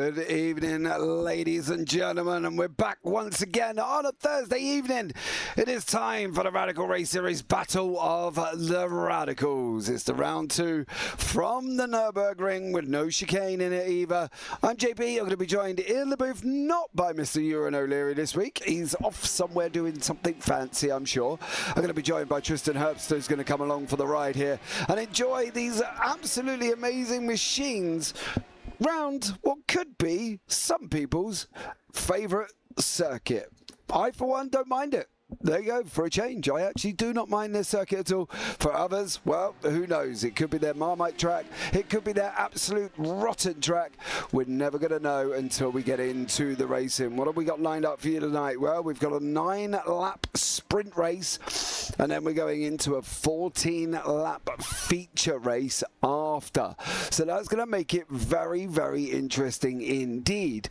Good evening, ladies and gentlemen, and we're back once again on a Thursday evening. It is time for the Radical Race Series Battle of the Radicals. It's the round 2 from the Nürburgring with no chicane in it either. I'm JP. I'm going to be joined in the booth not by Mr. Ewan O'Leary this week. He's off somewhere doing something fancy, I'm sure. I'm going to be joined by Tristen Herbst, who's going to come along for the ride here and enjoy these absolutely amazing machines round what could be some people's favourite circuit. I, for one, don't mind it. There you go, for a change. I actually do not mind this circuit at all. For others, well, who knows? It could be their Marmite track. It could be their absolute rotten track. We're never going to know until we get into the racing. What have we got lined up for you tonight? Well, we've got a 9-lap sprint race, and then we're going into a 14-lap feature race after. So that's going to make it very, very interesting indeed.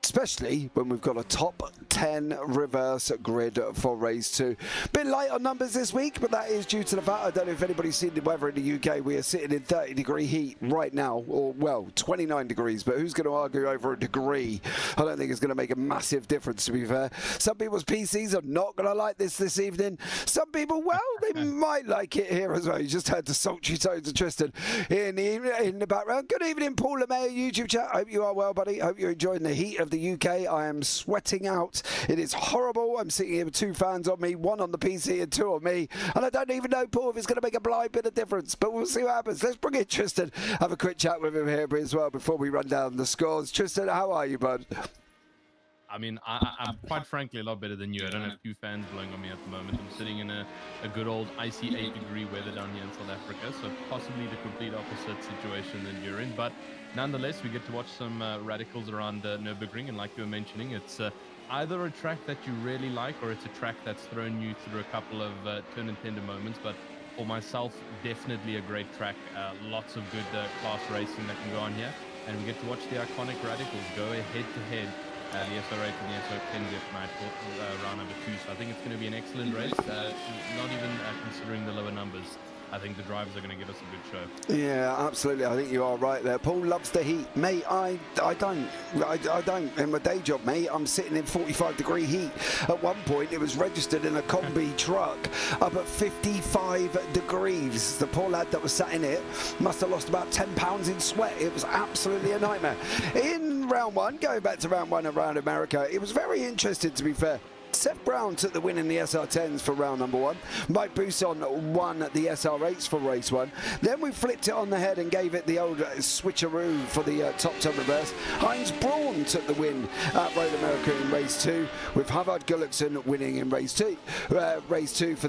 Especially when we've got a top 10 reverse grid for race 2. Bit light on numbers this week, but that is due to the fact, I don't know if anybody's seen the weather in the UK. We are sitting in 30-degree heat right now, or well, 29 degrees, but who's going to argue over a degree? I don't think it's going to make a massive difference, to be fair. Some people's PCs are not going to like this evening. Some people, well, they might like it here as well. You just heard the sultry tones of Tristen in the background. Good evening, Paul LeMay, YouTube chat. Hope you are well, buddy. Hope you're enjoying the heat of the UK. I am sweating out. It is horrible. I'm sitting here with 2 fans on me, 1 on the PC and 2 on me, and I don't even know, Paul, if it's going to make a blind bit of difference, but we'll see what happens. Let's bring in Tristen, have a quick chat with him here as well before we run down the scores. Tristen, how are you, bud? I mean, I'm quite frankly a lot better than you. I don't have 2 fans blowing on me at the moment. I'm sitting in a good old icy 8-degree weather down here in South Africa, so possibly the complete opposite situation than you're in. But nonetheless, we get to watch some radicals around Nürburgring, and like you were mentioning, it's either a track that you really like or it's a track that's thrown you through a couple of turn and tender moments. But for myself, definitely a great track. Lots of good class racing that can go on here, and we get to watch the iconic radicals go head-to-head. The SR8 and the SR10 match round number 2. So I think it's going to be an excellent race, not even considering the lower numbers. I think the drivers are going to give us a good show. Yeah, absolutely. I think you are right there. Paul loves the heat. Mate, I don't. I don't. In my day job, mate, I'm sitting in 45-degree heat. At one point, it was registered in a combi truck up at 55 degrees. The poor lad that was sat in it must have lost about 10 pounds in sweat. It was absolutely a nightmare. In round 1, going back to round 1 around America, it was very interesting, to be fair. Seth Brown took the win in the SR10s for round number 1. Mike Bousson won the SR8s for race 1. Then we flipped it on the head and gave it the old switcheroo for the top 10 reverse. Heinz Braun took the win at Road America in race 2, with Havard Gullikson winning in race 2 for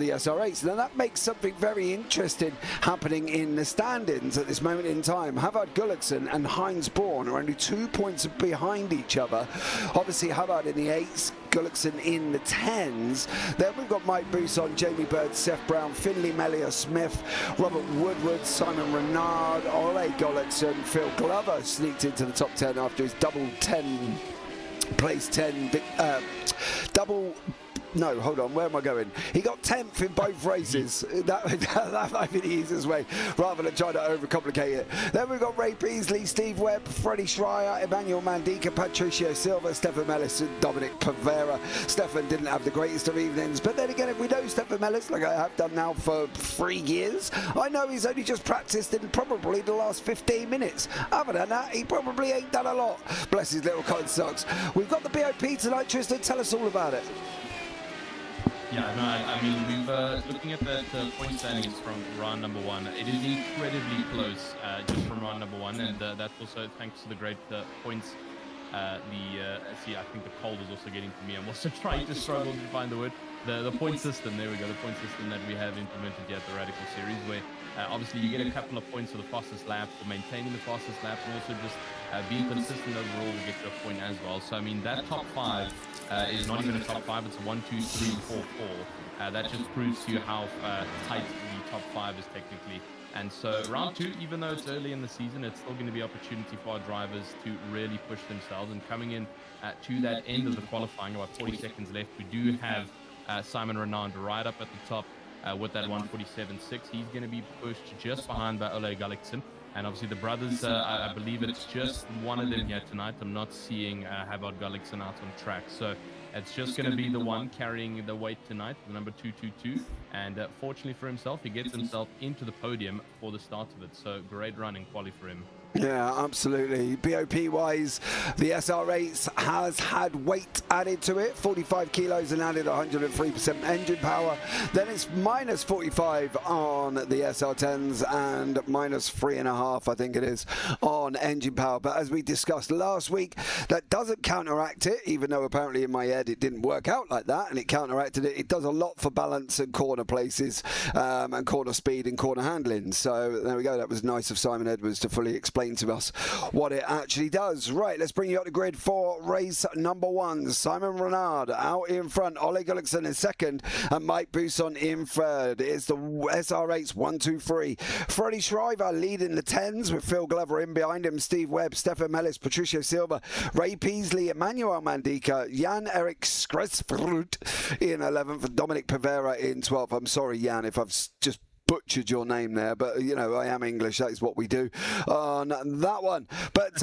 the SR8s. Now that makes something very interesting happening in the standings at this moment in time. Havard Gullikson and Heinz Braun are only 2 points behind each other. Obviously Havard in the 8s, Gullikson in the 10s. Then we've got Mike Bousson, Jamie Bird, Seth Brown, Finley Melia Smith, Robert Woodward, Simon Renard, Ole Gullikson, Phil Glover sneaked into the top 10 after his no, hold on, where am I going? He got 10th in both races. That might be the easiest way, rather than trying to overcomplicate it. Then we've got Ray Beasley, Steve Webb, Freddie Schreier, Emmanuel Mandika, Patricio Silva, Stefan Mellis, and Dominic Pavera. Stefan didn't have the greatest of evenings, but then again, if we know Stefan Mellis, like I have done now for 3 years, I know he's only just practiced in probably the last 15 minutes. Other than that, he probably ain't done a lot. Bless his little cotton socks. We've got the BOP tonight, Tristen. Tell us all about it. Yeah, no, I mean, we've looking at that point standings from round number 1. It is incredibly close just from round number 1, and that's also thanks to the great points. See, I think the cold is also getting to me. I'm also trying to struggle to find the word. The point system, there we go, the point system that we have implemented here at the Radical Series, where obviously you get a couple of points for the fastest lap, for maintaining the fastest lap, and also just being consistent overall will get you a point as well. So I mean, that top 5 is not even a top 5, it's a 1, 2, 3, 4, 4. That just proves to you how tight the top 5 is technically. And so round 2, even though it's early in the season, it's still going to be opportunity for our drivers to really push themselves. And coming in to that end of the qualifying, about 40 seconds left, we do have Simon Renard right up at the top with that 147.6. He's going to be pushed just behind by Ole Gullikson. And obviously the brothers, I believe it's just one of them here tonight. I'm not seeing Havard Gullickson out on track. So it's just going to be the one carrying the weight tonight, the number 222. And fortunately for himself, he gets himself into the podium for the start of it. So great run in quali for him. Yeah, absolutely. BOP-wise, the SR8 has had weight added to it, 45 kilos and added 103% engine power. Then it's minus 45 on the SR10s and minus 3.5, I think it is, on engine power. But as we discussed last week, that doesn't counteract it, even though apparently in my head it didn't work out like that, and it counteracted it. It does a lot for balance and corner places, and corner speed and corner handling. So there we go. That was nice of Simon Edwards to fully explain to us what it actually does. Right, let's bring you up to grid for race number 1. Simon Renard out in front, Ole Gullickson in second, and Mike Busson in third. It's the SR8's 1, 2, 3. Freddie Shriver leading the 10s with Phil Glover in behind him, Steve Webb, Stefan Mellis, Patricio Silva, Ray Peasley, Emmanuel Mandika, Jan-Erik Skresfrud in 11th, Dominic Pavera in 12th. I'm sorry, Jan, if I've just butchered your name there, but you know, I am English, that is what we do on that one. But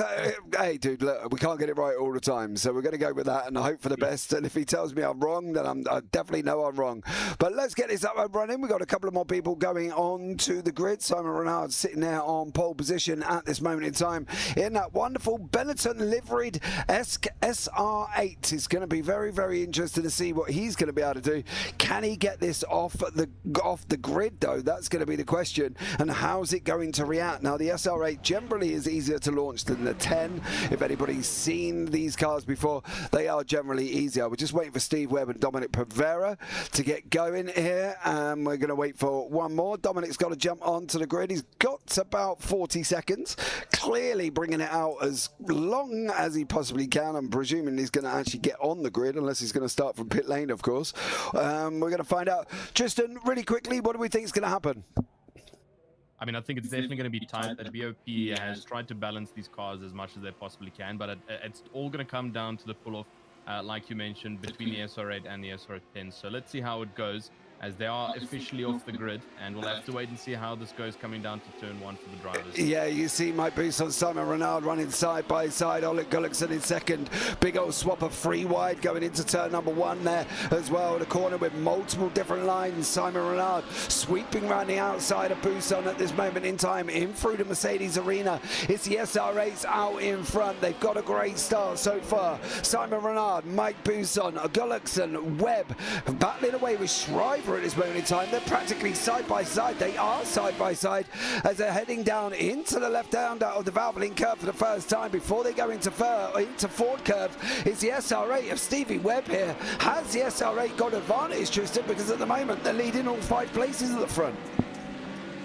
hey dude, look, we can't get it right all the time, so we're going to go with that and hope for the best, and if he tells me I'm wrong, then I definitely know I'm wrong. But let's get this up and running. We've got a couple of more people going on to the grid. Simon Renard sitting there on pole position at this moment in time in that wonderful Benetton liveried SR8. It's going to be very, very interesting to see what he's going to be able to do. Can he get this off the grid though? That's going to be the question, and how's it going to react? Now, the SR8 generally is easier to launch than the 10. If anybody's seen these cars before, they are generally easier. We're just waiting for Steve Webb and Dominic Pavera to get going here, and we're going to wait for one more. Dominic's got to jump onto the grid. He's got about 40 seconds, clearly bringing it out as long as he possibly can. I'm presuming he's going to actually get on the grid, unless he's going to start from pit lane, of course. We're going to find out. Tristen, really quickly, what do we think is going to happen? I mean, I think it's definitely going to be tight. That BOP has tried to balance these cars as much as they possibly can, but it's all going to come down to the pull-off, like you mentioned, between the SR8 and the SR10. So let's see how it goes, as they are officially off the grid, and we'll have to wait and see how this goes coming down to turn 1 for the drivers. Yeah, you see Mike Busson, Simon Renard running side by side, Oleg Gullickson in second. Big old swap of 3 wide going into turn number 1 there as well. The corner with multiple different lines. Simon Renard sweeping around the outside of Busson at this moment in time in through the Mercedes arena. It's the SR8s out in front. They've got a great start so far. Simon Renard, Mike Busson, Gullickson, Webb battling away with Shriver at this moment in time. They're practically side by side. They are side by side as they're heading down into the left hand of the Valvoline curve for the first time before they go into Ford curve. It's the SR8 of Stevie Webb here. Has the SR8 got advantage, Tristan? Because at the moment they're leading all 5 places at the front.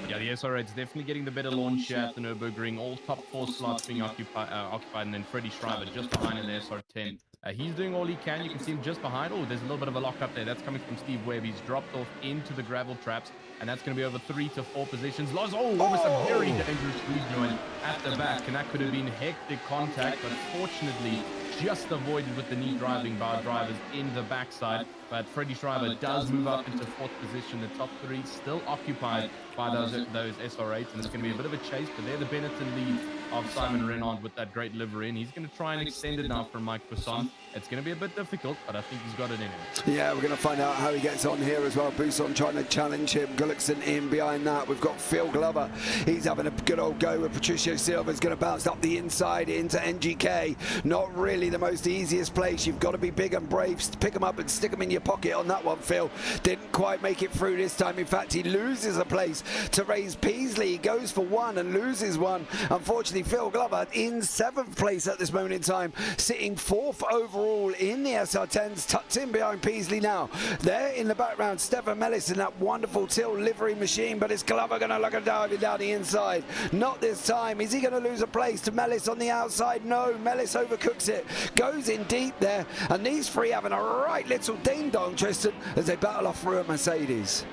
Yeah, the SR8's definitely getting the better launch here at the Nürburgring. All top 4 slots being occupied, and then Freddie Shriver just behind in the SR10. He's doing all he can. You can see him just behind. Oh, there's a little bit of a lock up there. That's coming from Steve Webb. He's dropped off into the gravel traps, and that's going to be over 3 to 4 positions. Loz, almost a very dangerous lead join at the back, and that could have been hectic contact, but fortunately just avoided with the knee driving by drivers in the backside. But Freddie Shriver does move up into 4th position. The top 3 still occupied by those SR8s, and it's going to be a bit of a chase, but they're the Benetton lead of Simon Renard with that great livery, and he's going to try and extend it now from Mike Busson. It's going to be a bit difficult, but I think he's got it in him. Yeah, we're going to find out how he gets on here as well. Busson trying to challenge him. Gullickson in behind that. We've got Phil Glover. He's having a good old go with Patricio Silva. He's going to bounce up the inside into NGK. Not really the most easiest place. You've got to be big and brave. Pick him up and stick him in your pocket on that one, Phil. Didn't quite make it through this time. In fact, he loses a place to Ray Peasley. He goes for 1 and loses 1. Unfortunately, Phil Glover in 7th place at this moment in time, sitting 4th overall in the SR10s, tucked in behind Peasley now. There in the background, Stefan Mellis in that wonderful Till livery machine, but is Glover going to look at diving down the inside? Not this time. Is he going to lose a place to Mellis on the outside? No, Mellis overcooks it, goes in deep there, and these 3 having a right little ding-dong, Tristan, as they battle off through a Mercedes.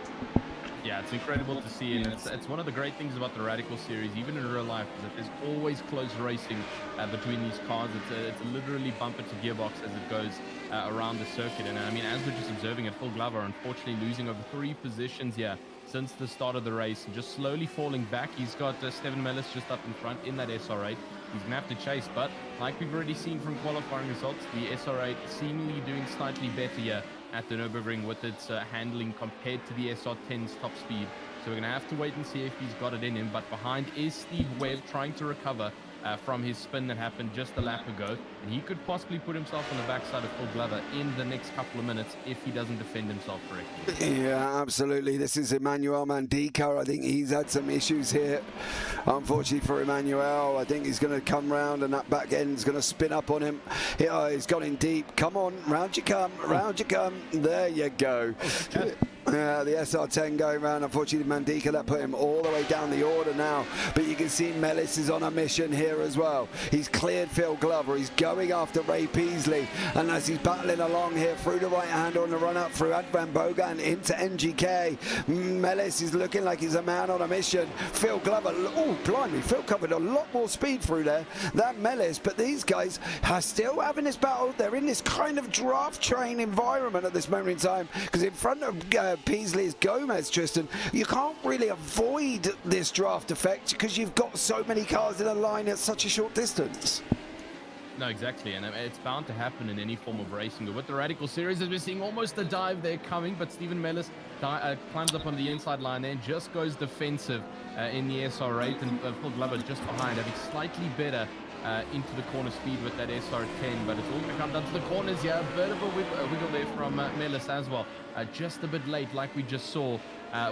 Yeah, it's incredible to see, and it's one of the great things about the Radical series, even in real life, is that there's always close racing between these cars. It's literally bumper to gearbox as it goes. around the circuit. And I mean, as we're just observing it, Phil Glover unfortunately losing over 3 positions here since the start of the race and just slowly falling back. He's got Steven Mellis just up in front in that SR8. He's going to have to chase, but like we've already seen from qualifying results, the SR8 seemingly doing slightly better here at the Nürburgring with its handling compared to the SR10's top speed. So we're going to have to wait and see if he's got it in him. But behind is Steve Webb trying to recover from his spin that happened just a lap ago. And he could possibly put himself on the backside of Phil Glover in the next couple of minutes if he doesn't defend himself correctly. Yeah, absolutely. This is Emmanuel Mandica. I think he's had some issues here. Unfortunately for Emmanuel, I think he's going to come round and that back end's going to spin up on him. He's gone in deep. Come on, round you come, round you come. There you go. Yeah, the SR10 going round. Unfortunately, Mandica, that put him all the way down the order now. But you can see Mellis is on a mission here as well. He's cleared Phil Glover. He's going after Ray Peasley. And as he's battling along here through the right-hand on the run-up through Advan Bogan into NGK, Mellis is looking like he's a man on a mission. Phil Glover, oh, blimey, Phil covered a lot more speed through there than Mellis. But these guys are still having this battle. They're in this kind of draft train environment at this moment in time. Because in front of Peasley is Gomez, Tristan. You can't really avoid this draft effect because you've got so many cars in a line at such a short distance. No, exactly, and it's bound to happen in any form of racing. But with the Radical Series, as we're seeing almost a dive there coming, but Steven Mellis climbs up on the inside line and just goes defensive in the SR8, and Phil Glover just behind, having slightly better into the corner speed with that SR10, but it's all going to come down to the corners here. A bit of a wiggle there from Mellis as well. Just a bit late, like we just saw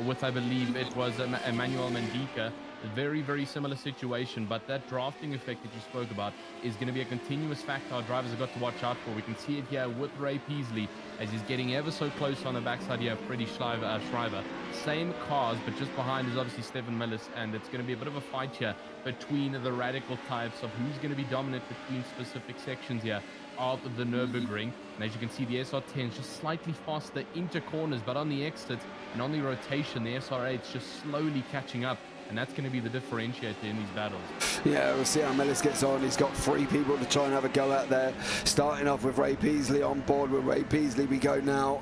with, I believe it was Emmanuel Mandica. A very, very similar situation, but that drafting effect that you spoke about is going to be a continuous factor our drivers have got to watch out for. We can see it here with Ray Peasley as he's getting ever so close on the backside here of Freddie Schreiber. Same cars, but just behind is obviously Stefan Millis, and it's going to be a bit of a fight here between the radical types of who's going to be dominant between specific sections here of the Nürburgring. And as you can see, the SR10 is just slightly faster into corners, but on the exits and on the rotation, the SR8 is just slowly catching up. And that's going to be the differentiator in these battles. Yeah, we'll see how Mellis gets on. He's got 3 people to try and have a go at there. Starting off with Ray Peasley on board. With Ray Peasley, we go now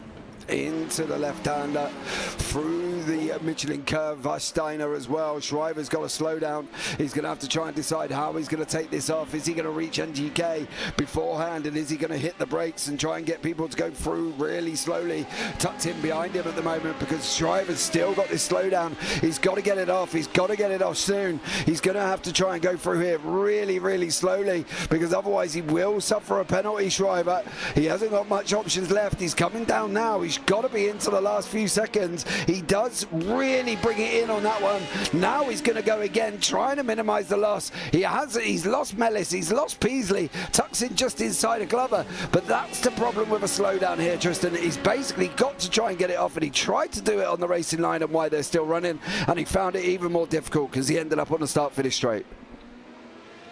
into the left-hander, through the Michelin curve, Steiner as well. Schreiber's got to slow down. He's going to have to try and decide how he's going to take this off. Is he going to reach NGK beforehand, and is he going to hit the brakes and try and get people to go through really slowly? Tucked in behind him at the moment because Schreiber's still got this slowdown. He's got to get it off. He's got to get it off soon. He's going to have to try and go through here really, really slowly because otherwise he will suffer a penalty, Schreiber. He hasn't got much options left. He's coming down now. He's got to be into the last few seconds. He does really bring it in on that one. Now he's going to go again, trying to minimize the loss. He's lost Mellis, he's lost Peasley, tucks in just inside of Glover, but that's the problem with a slowdown here, Tristan. He's basically got to try and get it off, and he tried to do it on the racing line and why they're still running, and he found it even more difficult because he ended up on the start-finish straight.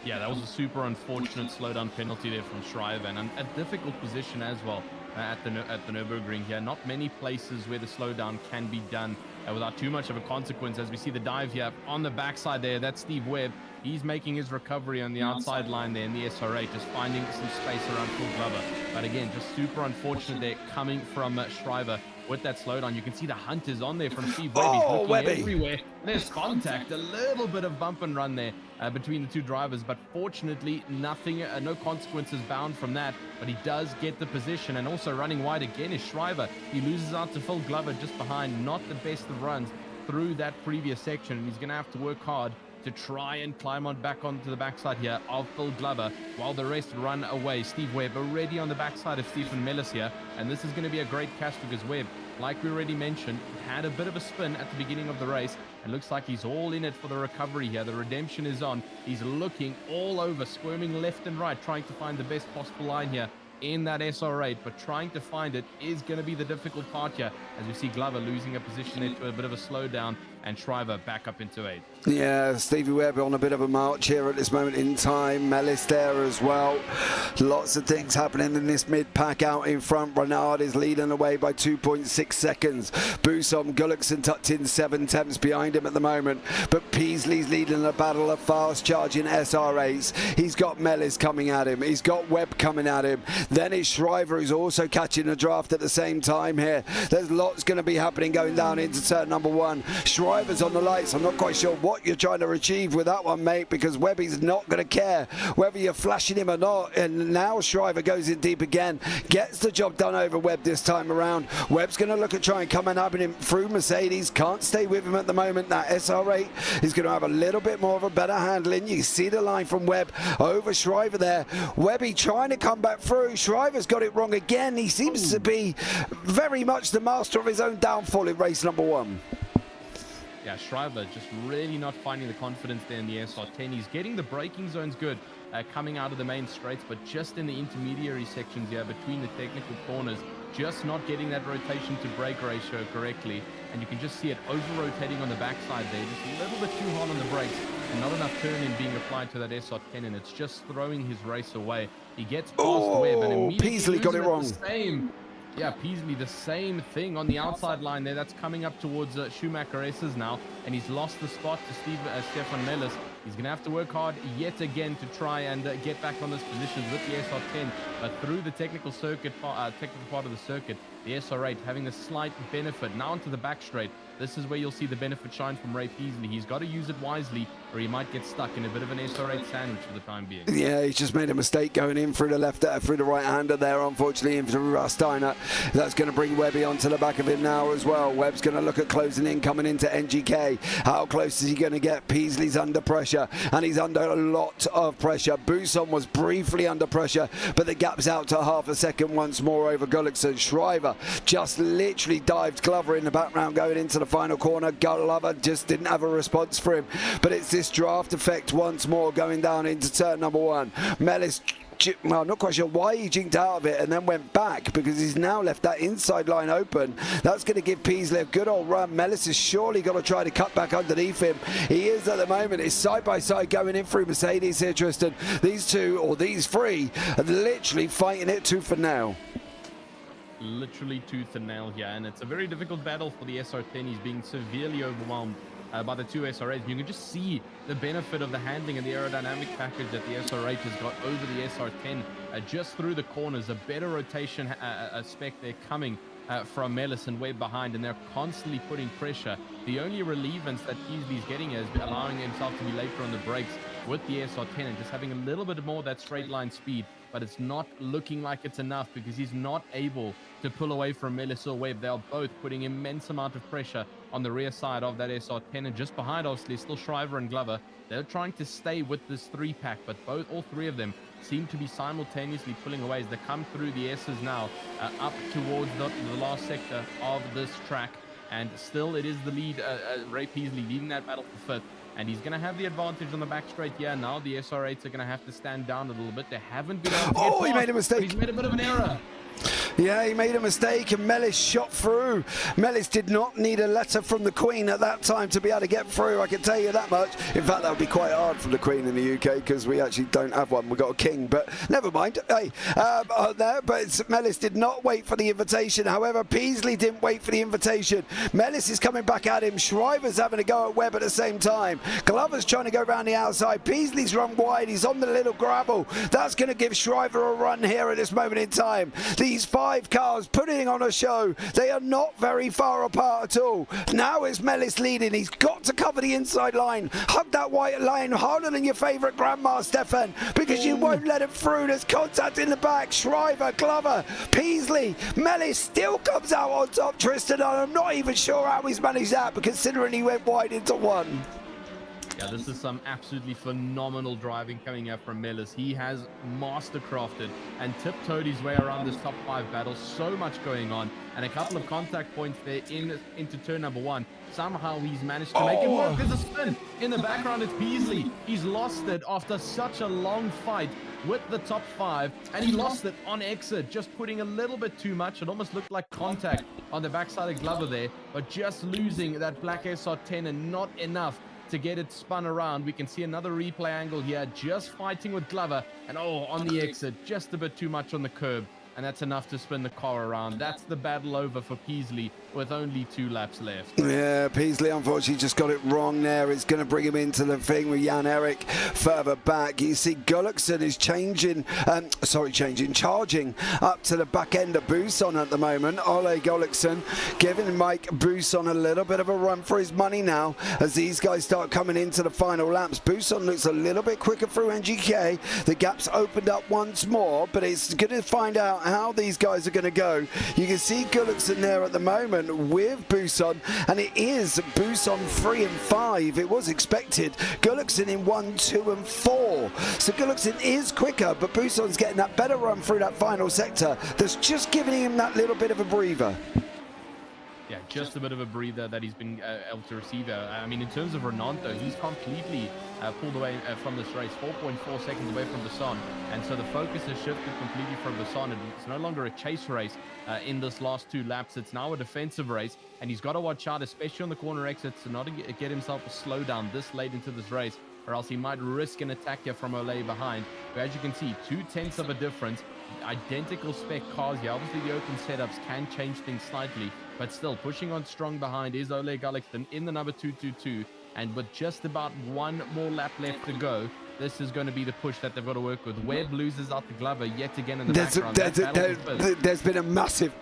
Yeah, that was a super unfortunate slowdown penalty there from Schreiber, and a difficult position as well at the Nürburgring here. Not many places where the slowdown can be done without too much of a consequence. As we see the dive here on the backside there, that's Steve Webb. He's making his recovery on the outside line there in the SR8, just finding some space around Phil Glover. But again, just super unfortunate there coming from Schreiber with that slowdown. You can see the hunt is on there from Steve Webb. He's looking Webby everywhere. There's contact, a little bit of bump and run there between the two drivers, but fortunately nothing, no consequences bound from that. But he does get the position, and also running wide again is Schreiber. He loses out to Phil Glover just behind. Not the best of runs through that previous section, and he's going to have to work hard to try and climb on back onto the backside here of Phil Glover while the rest run away. Steve Webb already on the backside of Stephen Mellis here, and this is going to be a great catch because Webb, like we already mentioned, had a bit of a spin at the beginning of the race, and looks like he's all in it for the recovery here. The redemption is on. He's looking all over, squirming left and right, trying to find the best possible line here in that SR8, but trying to find it is going to be the difficult part here, as we see Glover losing a position into a bit of a slowdown, and Schreiber back up into 8. Yeah, Stevie Webb on a bit of a march here at this moment in time. Mellis there as well. Lots of things happening in this mid-pack out in front. Renard is leading away by 2.6 seconds. Busom Gullickson tucked in 7 tenths behind him at the moment. But Peasley's leading a battle of fast-charging SR8s. He's got Mellis coming at him. He's got Webb coming at him. Then it's Shriver who's also catching the draft at the same time here. There's lots going to be happening going down into turn number 1. Shriver's on the lights. I'm not quite sure what you're trying to achieve with that one, mate, because Webby's not going to care whether you're flashing him or not. And now Shriver goes in deep again, gets the job done over Webb this time around. Webb's going to look at trying coming up him through Mercedes. Can't stay with him at the moment. That SR8 is going to have a little bit more of a better handling. You see the line from Webb over Shriver there. Webby trying to come back through. Shriver's got it wrong again. He seems to be very much the master of his own downfall in race number 1. Yeah, Shriver just really not finding the confidence there in the SR10. He's getting the braking zones good coming out of the main straights, but just in the intermediary sections here between the technical corners, just not getting that rotation to brake ratio correctly. And you can just see it over-rotating on the backside there, just a little bit too hard on the brakes and not enough turn-in being applied to that SR10, and it's just throwing his race away. He gets past Webb and immediately Peasley got it wrong. Yeah, Peasley, the same thing on the outside line there. That's coming up towards Schumacher S's now, and he's lost the spot to Stefan Mellis. He's going to have to work hard yet again to try and get back on this position with the SR10. But through the technical part of the circuit, the SR8 having a slight benefit. Now onto the back straight. This is where you'll see the benefit shine from Ray Peasley. He's got to use it wisely, or he might get stuck in a bit of an SR8 sandwich for the time being. Yeah, he's just made a mistake going in through the through the right-hander there, unfortunately, into Steiner. That's going to bring Webby onto the back of him now as well. Webb's going to look at closing in, coming into NGK. How close is he going to get? Peasley's under pressure, and he's under a lot of pressure. Buson was briefly under pressure, but the gap's out to half a second once more over Gullickson. Shriver just literally dived Glover in the background going into the final corner. Glover just didn't have a response for him, but it's this draft effect once more going down into turn number 1. Mellis, well, I'm not quite sure why he jinked out of it and then went back, because he's now left that inside line open. That's going to give Peasley a good old run. Mellis has surely got to try to cut back underneath him. He is at the moment. It's side by side going in through Mercedes here, Tristen. These two, or these three, are literally fighting it tooth and nail. Literally tooth and nail here, and it's a very difficult battle for the SR10. He's being severely overwhelmed by the two SR8s. You can just see the benefit of the handling and the aerodynamic package that the SR8 has got over the SR10 just through the corners. A better rotation spec there coming from Mellis and Webb behind, and they're constantly putting pressure. The only relievance that Peasley's getting is allowing himself to be later on the brakes with the SR10 and just having a little bit more of that straight line speed, but it's not looking like it's enough because he's not able to pull away from Mellis or Webb. They are both putting immense amount of pressure on the rear side of that SR10, and just behind, obviously, still Shriver and Glover. They're trying to stay with this 3-pack, but all three of them seem to be simultaneously pulling away as they come through the S's now up towards the last sector of this track. And still, it is the lead, Ray Peasley leading that battle for 5th. And he's going to have the advantage on the back straight here. Now the SR8s are going to have to stand down a little bit. They haven't been able to get past, he made a mistake. He's made a bit of an error. Yeah, he made a mistake and Mellis shot through. Mellis did not need a letter from the Queen at that time to be able to get through, I can tell you that much. In fact, that would be quite hard for the Queen in the UK because we actually don't have one. We've got a king, but never mind. Hey, but Mellis did not wait for the invitation. However, Peasley didn't wait for the invitation. Mellis is coming back at him. Shriver's having a go at Webb at the same time. Glover's trying to go around the outside. Peasley's run wide. He's on the little gravel. That's going to give Shriver a run here at this moment in time. These 5 cars putting on a show. They are not very far apart at all. Now it's Mellis leading. He's got to cover the inside line. Hug that white line harder than your favourite grandma, Stefan, because you won't let it through. There's contact in the back. Shriver, Glover, Peasley. Mellis still comes out on top, Tristen, and I'm not even sure how he's managed that, but considering he went wide into 1. Yeah, this is some absolutely phenomenal driving coming up from Mellis. He has mastercrafted and tiptoed his way around this top 5 battle. So much going on, and a couple of contact points there into turn number 1. Somehow he's managed to make it work. There's a spin. In the background, it's Peasley. He's lost it after such a long fight with the top 5, and he lost it on exit, just putting a little bit too much. It almost looked like contact on the backside of Glover there, but just losing that black SR10 and not enough to get it spun around. We can see another replay angle here, just fighting with Glover, and on the exit, just a bit too much on the curb. and that's enough to spin the car around. That's the battle over for Peasley with only 2 laps left. Yeah, Peasley unfortunately just got it wrong there. It's going to bring him into the thing with Jan Erik further back. You see Gullikson is charging up to the back end of Buson at the moment. Ole Gullikson giving Mike Buson a little bit of a run for his money now as these guys start coming into the final laps. Buson looks a little bit quicker through NGK. The gap's opened up once more, but it's going to find out how these guys are going to go. You can see Gullikson there at the moment with Buson, and it is Buson 3 and 5. It was expected. Gullikson in 1, 2 and 4. So Gullikson is quicker, but Buson's getting that better run through that final sector that's just giving him that little bit of a breather. Yeah, just a bit of a breather that he's been able to receive. I mean, in terms of Renan, though, he's completely pulled away from this race, 4.4 seconds away from Buson. And so the focus has shifted completely from Buson. It's no longer a chase race in this last 2 laps. It's now a defensive race. And he's got to watch out, especially on the corner exits, to not get himself a slowdown this late into this race, or else he might risk an attack here from Ole behind. But as you can see, 2/10 of a difference. Identical spec cars here. Obviously, the open setups can change things slightly, but still pushing on strong behind is Ole Gullikson in the number 222. And with just about 1 more lap left to go, this is going to be the push that they've got to work with. Webb loses out the Glover yet again in the background. There's been a massive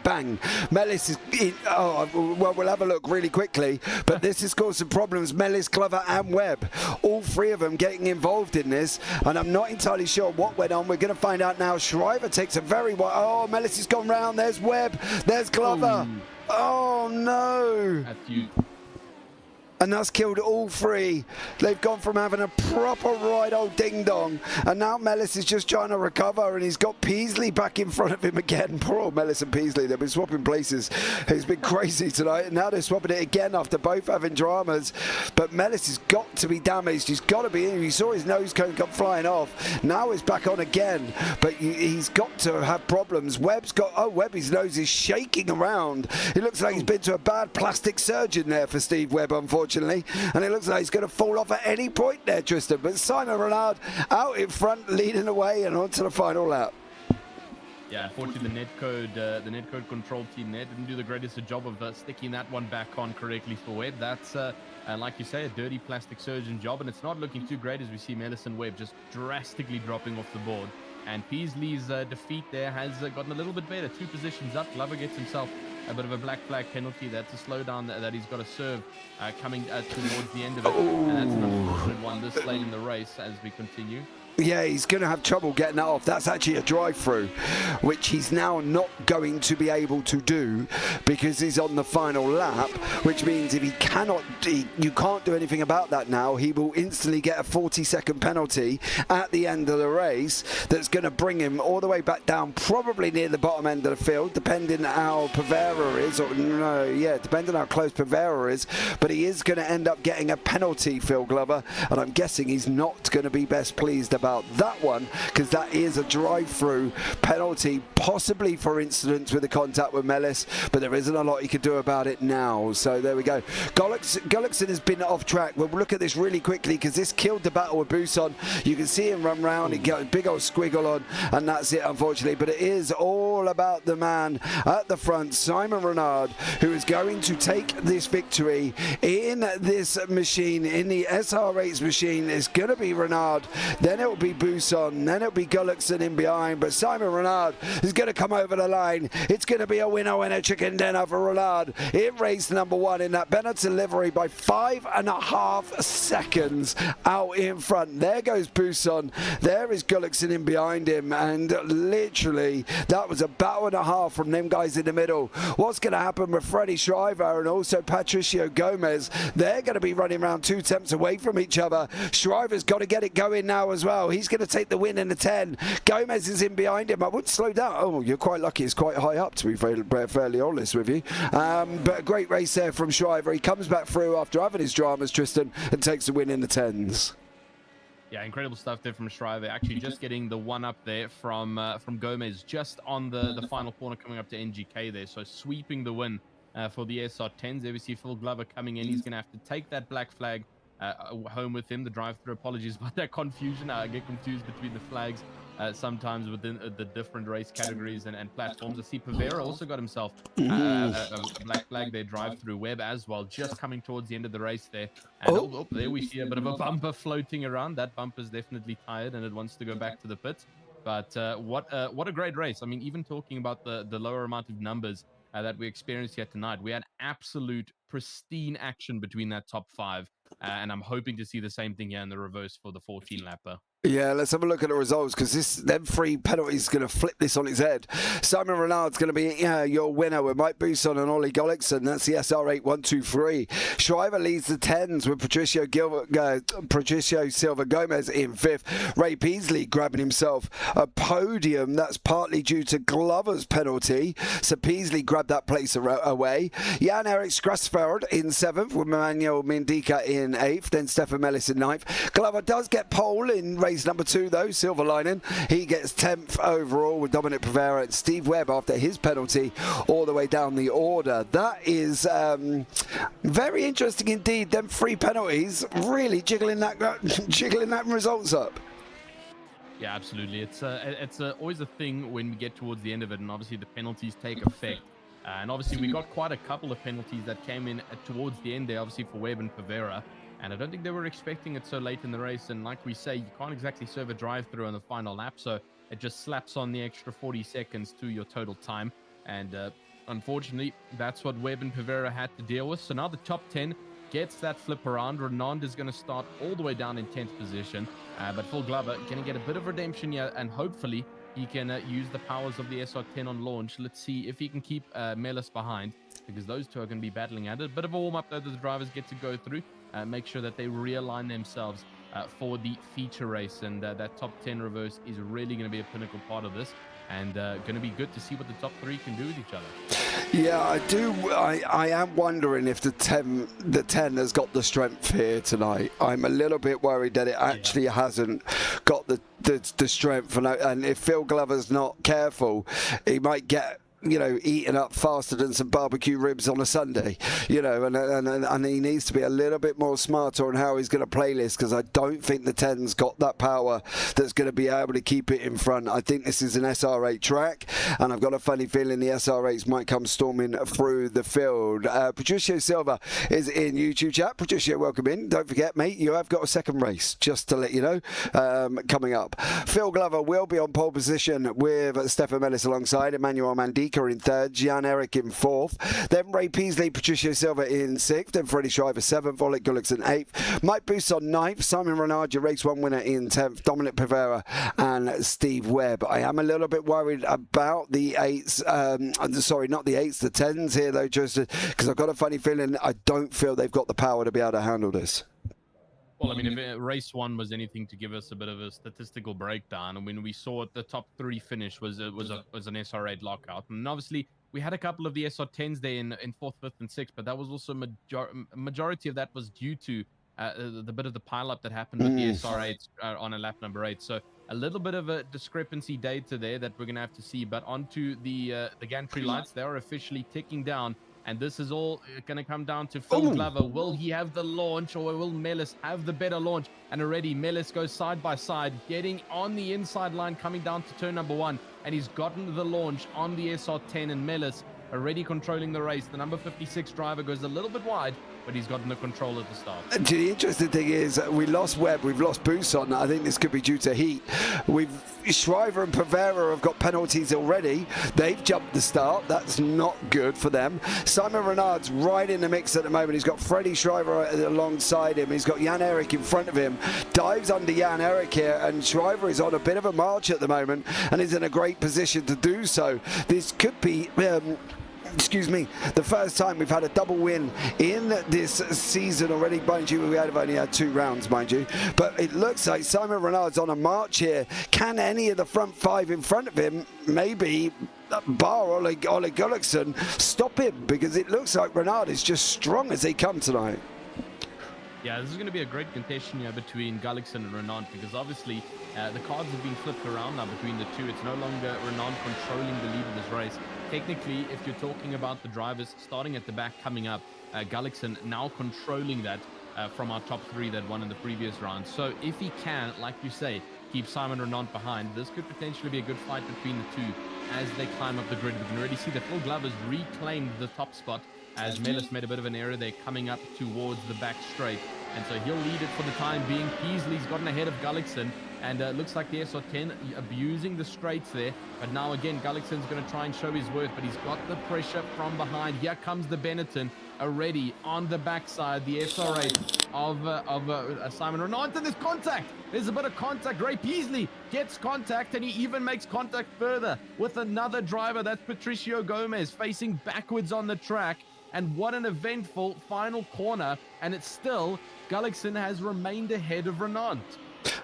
bang. Mellis is in, well, we'll have a look really quickly, but this has caused some problems. Mellis, Glover and Webb, all 3 of them getting involved in this, and I'm not entirely sure what went on. We're going to find out now. Shriver takes a very wide. Oh, Mellis has gone round. There's Webb. There's Glover. Ooh. Oh, no. That's huge. And that's killed all 3. They've gone from having a proper right old ding-dong, and now Mellis is just trying to recover, and he's got Peasley back in front of him again. Poor old Mellis and Peasley, they've been swapping places. It's been crazy tonight, and now they're swapping it again after both having dramas. But Mellis has got to be damaged. He's got to be in. You saw his nose cone come flying off. Now he's back on again, but he's got to have problems. Webb's got, Webb, his nose is shaking around. It looks like he's been to a bad plastic surgeon there for Steve Webb, unfortunately. And it looks like he's going to fall off at any point there, Tristen. But Simon Renard out in front, leading the way and on to the final lap. Yeah, unfortunately, the netcode control team there didn't do the greatest job of sticking that one back on correctly for Webb. That's, like you say, a dirty plastic surgeon job, and it's not looking too great as we see Mellis and Webb just drastically dropping off the board. And Peasley's defeat there has gotten a little bit better. 2 positions up. Glover gets himself a bit of a black flag penalty. That's a slowdown that he's got to serve coming towards the end of it. And that's an unfortunate one this late in the race as we continue. Yeah, he's going to have trouble getting that off. That's actually a drive-through, which he's now not going to be able to do because he's on the final lap, which means if you can't do anything about that now. He will instantly get a 40-second penalty at the end of the race that's going to bring him all the way back down, probably near the bottom end of the field, depending how Pavera is, depending how close Pavera is. But he is going to end up getting a penalty, Phil Glover, and I'm guessing he's not going to be best pleased about that one, because that is a drive-through penalty, possibly for incidents with the contact with Mellis, but there isn't a lot he could do about it now. So there we go. Gullikson has been off track. We'll look at this really quickly because this killed the battle with Buson. You can see him run round, he got a big old squiggle on, and that's it, unfortunately. But it is all about the man at the front, Simon Renard, who is going to take this victory in this machine, in the SR8's machine. It's going to be Renard, then it will be Buson, then it'll be Gullikson in behind, but Simon Renard is going to come over the line. It's going to be a winner chicken dinner for Renard in race number 1 in that Benetton livery by 5.5 seconds out in front. There goes Buson, there is Gullikson in behind him, and literally that was a battle and a half from them guys in the middle. What's going to happen with Freddie Shriver and also Patricio Gomez? They're going to be running around 2 tenths away from each other. Shriver's got to get it going now as well. He's going to take the win in the 10. Gomez is in behind him. I wouldn't slow down. Oh, you're quite lucky. It's quite high up, to be fairly honest with you. But a great race there from Shriver. He comes back through after having his dramas, Tristen, and takes the win in the 10s. Yeah, incredible stuff there from Shriver. Actually, just getting the one up there from Gomez just on the final corner coming up to NGK there. So sweeping the win for the SR10s. There we see Phil Glover coming in. He's going to have to take that black flag home with him. The drive-through, apologies about that confusion. I get confused between the flags. sometimes within the different race categories and platforms. I see Pavera also got himself a black flag there, drive through Webb as well, just coming towards the end of the race there. And there we see a bit of a bumper floating around. That bumper's definitely tired and it wants to go back to the pits. But what a great race. I mean, even talking about the lower amount of numbers that we experienced here tonight, we had absolute pristine action between that top 5. And I'm hoping to see the same thing here in the reverse for the 14-lapper. Yeah, let's have a look at the results because them 3 penalties going to flip this on its head. Simon Renard's going to be your winner with Mike Buson and Ollie Gullickson. That's the SR8 1-2-3. Shriver leads the 10s with Patricio Silva Gomez in 5th. Ray Peasley grabbing himself a podium. That's partly due to Glover's penalty. So Peasley grabbed that place away. Jan-Erik Skrasfeld in 7th with Manuel Mendica in 8th. Then Stefan Mellis in 9th. Glover does get pole in race number 2 though, silver lining. He gets 10th overall with Dominic Pavera and Steve Webb after his penalty all the way down the order. That is very interesting indeed. Them 3 penalties really jiggling that results up. Yeah, absolutely. It's always a thing when we get towards the end of it, and obviously the penalties take effect. And obviously we got quite a couple of penalties that came in towards the end there, obviously for Webb and Pavera. And I don't think they were expecting it so late in the race. And like we say, you can't exactly serve a drive-through on the final lap. So it just slaps on the extra 40 seconds to your total time. And unfortunately, that's what Webb and Pavera had to deal with. So now the top 10 gets that flip around. Renand is going to start all the way down in 10th position. But Phil Glover going to get a bit of redemption here. And hopefully he can use the powers of the SR10 on launch. Let's see if he can keep Melis behind, because those two are going to be battling at it. A bit of a warm-up though that the drivers get to go through. Make sure that they realign themselves for the feature race, and that top 10 reverse is really going to be a pinnacle part of this, and going to be good to see what the top 3 can do with each other. Yeah, I do. I am wondering if the 10 has got the strength here tonight. I'm a little bit worried that it actually hasn't got the strength, and if Phil Glover's not careful, he might get eaten up faster than some barbecue ribs on a Sunday, and he needs to be a little bit more smarter on how he's going to play this, because I don't think the 10's got that power that's going to be able to keep it in front. I think this is an SR8 track, and I've got a funny feeling the SR8s might come storming through the field. Patricio Silva is in YouTube chat. Patricio, welcome in. Don't forget, mate, you have got a second race, just to let you know, coming up. Phil Glover will be on pole position with Stefan Mellis alongside Emmanuel Mandi in 3rd, Jan-Erik in 4th, then Ray Peasley, Patricio Silva in 6th, then Freddie Shriver 7th, Oleg Gullickson 8th, Mike Buson 9th, Simon Renard, your race 1 winner in 10th, Dominic Pavera and Steve Webb. I am a little bit worried about the 8s, sorry, not the 8s, the 10s here though, just because I've got a funny feeling I don't feel they've got the power to be able to handle this. Well, I mean, if race 1 was anything to give us a bit of a statistical breakdown, and when we saw it, the top 3 finish was an SR8 lockout. And obviously, we had a couple of the SR10s there in 4th, 5th, and 6th, but that was also majority of that was due to the bit of the pileup that happened with the SR8s on a lap number 8. So a little bit of a discrepancy data there that we're going to have to see. But onto the gantry lights, they are officially ticking down. And this is all going to come down to Phil Glover. Will he have the launch, or will Melis have the better launch? And already Melis goes side by side, getting on the inside line, coming down to turn number 1. And he's gotten the launch on the SR10, and Melis already controlling the race. The number 56 driver goes a little bit wide, but he's gotten the control at the start. The interesting thing is we lost Webb, we've lost Buson. I think this could be due to heat. Shriver and Pavera have got penalties already. They've jumped the start. That's not good for them. Simon Renard's right in the mix at the moment. He's got Freddie Shriver alongside him. He's got Jan-Erik in front of him. Dives under Jan-Erik here, and Shriver is on a bit of a march at the moment and is in a great position to do so. This could be excuse me, the first time we've had a double win in this season already. Mind you, we have only had 2 rounds, mind you, but it looks like Simon Renard's on a march here. Can any of the front 5 in front of him, maybe bar Oleg Gullickson, stop him? Because it looks like Renard is just strong as they come tonight. Yeah, this is going to be a great contention here between Gullickson and Renard, because obviously the cards have been flipped around now between the two. It's no longer Renard controlling the lead of this race. Technically, if you're talking about the drivers starting at the back coming up, Gullickson now controlling that from our top 3 that won in the previous round. So if he can, like you say, keep Simon Renault behind. This could potentially be a good fight between the two as they climb up the grid. We can already see that Phil Glover's reclaimed the top spot as Melis made a bit of an error. They're coming up towards the back straight, and so he'll lead it for the time being. Peasley's gotten ahead of Gullickson, and looks like the SR10 abusing the straights there. But now again, Gullickson's going to try and show his worth, but he's got the pressure from behind. Here comes the Benetton already on the backside, the SR8 of Simon Renault, and there's contact. There's a bit of contact. Ray Peasley gets contact, and he even makes contact further with another driver. That's Patricio Gomez facing backwards on the track. And what an eventful final corner, and it's still Gullickson has remained ahead of Renault.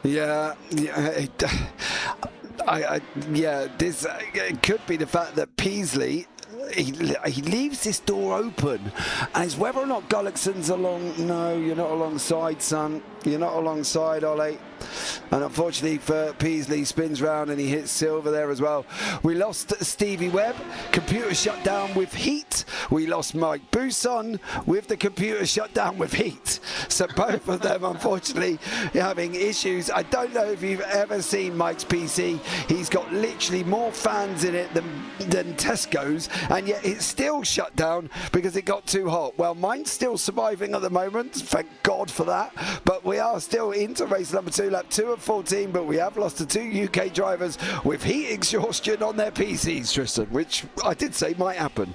Yeah, this it could be the fact that Peasley, he leaves this door open, and it's whether or not Gullickson's along. No, you're not alongside, son. You're not alongside, Ollie. And unfortunately for Peasley, he spins round and he hits Silver there as well. We lost Stevie Webb. Computer shut down with heat. We lost Mike Buisson with the computer shut down with heat. So both of them, unfortunately, having issues. I don't know if you've ever seen Mike's PC. He's got literally more fans in it than Tesco's, and yet it's still shut down because it got too hot. Well, mine's still surviving at the moment. Thank God for that. But we are still into race number 2, lap 2 of 14, but we have lost the 2 UK drivers with heat exhaustion on their PCs, Tristan, which I did say might happen.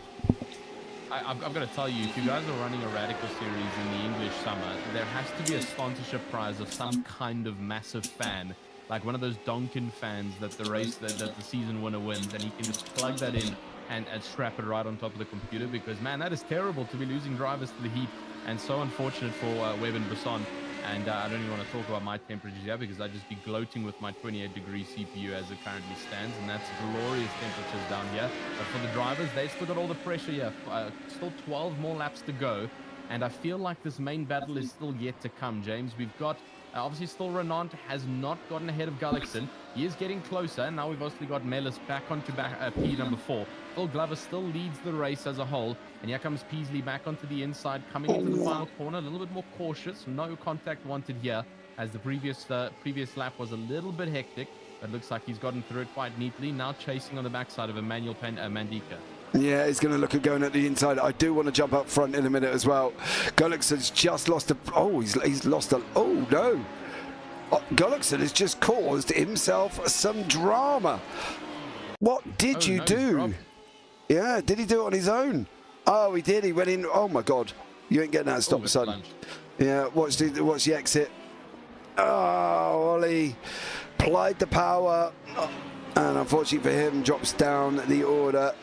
I've got to tell you, if you guys are running a Radical series in the English summer, there has to be a sponsorship prize of some kind of massive fan, like one of those Donkin fans that the race that the season winner wins, and you can just plug that in and strap it right on top of the computer, because man, that is terrible to be losing drivers to the heat, and so unfortunate for Webb and Buisson. And I don't even want to talk about my temperatures here, because I'd just be gloating with my 28-degree CPU as it currently stands, and that's glorious temperatures down here. But for the drivers, they've still got all the pressure here. Still 12 more laps to go, and I feel like this main battle is still yet to come, James. We've got obviously still Renault has not gotten ahead of Gullickson. He is getting closer, and now we've also got Melis back onto P number 4. Phil Glover still leads the race as a whole, and here comes Peasley back onto the inside, coming into the final corner, a little bit more cautious. No contact wanted here, as the previous lap was a little bit hectic, but looks like he's gotten through it quite neatly. Now chasing on the backside of Emmanuel Mandika. Yeah, he's going to look at going at the inside. I do want to jump up front in a minute as well. Gullickson's just lost a... Oh, he's lost a... Oh, no. Gullickson has just caused himself some drama. What did you do? Rob. Yeah, did he do it on his own? Oh, he did. He went in. Oh, my God. You ain't getting that stop, son. Lunch. Yeah, watch the exit. Oh, Ollie plied the power. And unfortunately for him, drops down the order.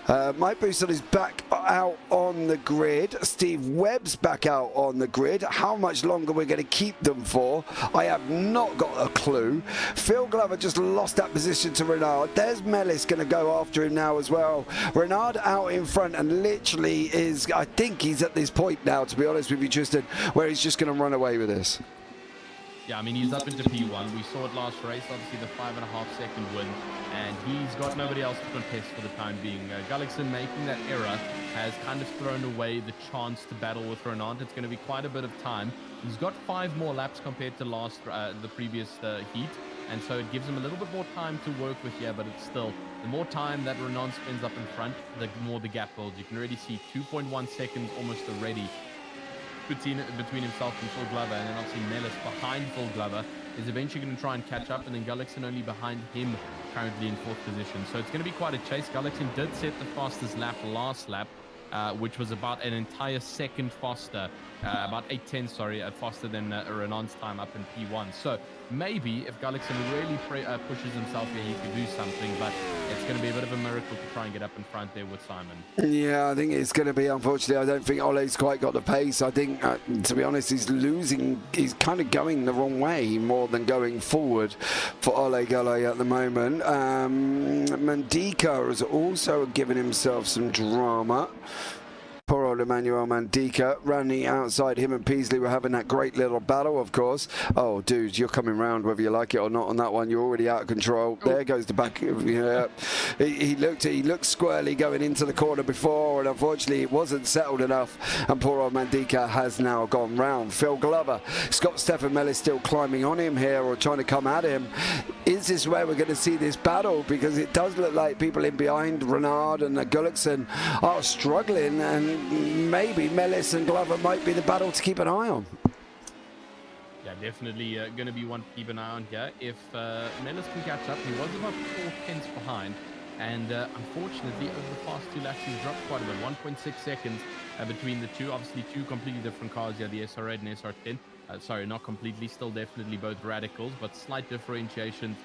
Mike Buisson is back out on the grid. Steve Webb's back out on the grid. How much longer we're going to keep them for, I have not got a clue. Phil Glover just lost that position to Renard. There's Melis going to go after him now as well. Renard out in front and literally is, I think he's at this point now, to be honest with you, Tristan, where he's just going to run away with this. Yeah, I mean, he's up into P1. We saw it last race, obviously the 5.5-second win, and he's got nobody else to contest for the time being. Gullickson making that error has kind of thrown away the chance to battle with Renault. It's going to be quite a bit of time. He's got 5 more laps compared to the previous heat, and so it gives him a little bit more time to work with here, but it's still, the more time that Renault spends up in front, the more the gap builds. You can already see 2.1 seconds almost already between himself and Phil Glover, and then obviously Melis behind Phil Glover is eventually going to try and catch up, and then Gullickson only behind him, currently in 4th position. So it's going to be quite a chase. Gullickson did set the fastest lap last lap, which was about an entire second faster, about 8/10, faster than Renault's time up in P1. So maybe if Gullickson really pushes himself here, he could do something, but it's going to be a bit of a miracle to try and get up in front there with Simon. Yeah, I think it's going to be, unfortunately, I don't think Ole's quite got the pace. I think, to be honest, he's kind of going the wrong way more than going forward for Ole Gulli at the moment. Mandika has also given himself some drama. Poor old Emmanuel Mandika. Running outside, him and Peasley were having that great little battle, of course. Oh, dude, you're coming round whether you like it or not on that one. You're already out of control. Oh. There goes the back. Yeah. He looked squirrely going into the corner before, and unfortunately it wasn't settled enough, and poor old Mandika has now gone round. Phil Glover, Scott Stefan Mellis still climbing on him here or trying to come at him. Is this where we're going to see this battle? Because it does look like people in behind Renard and Gullickson are struggling, and maybe Mellis and Glover might be the battle to keep an eye on. Yeah, definitely going to be one to keep an eye on here. If Mellis can catch up, he was about 4/10 behind, and unfortunately over the past 2 laps he's dropped quite a bit, 1.6 seconds between the two. Obviously two completely different cars here, the SR8 and SR10. Sorry, not completely, still definitely both radicals, but slight differentiations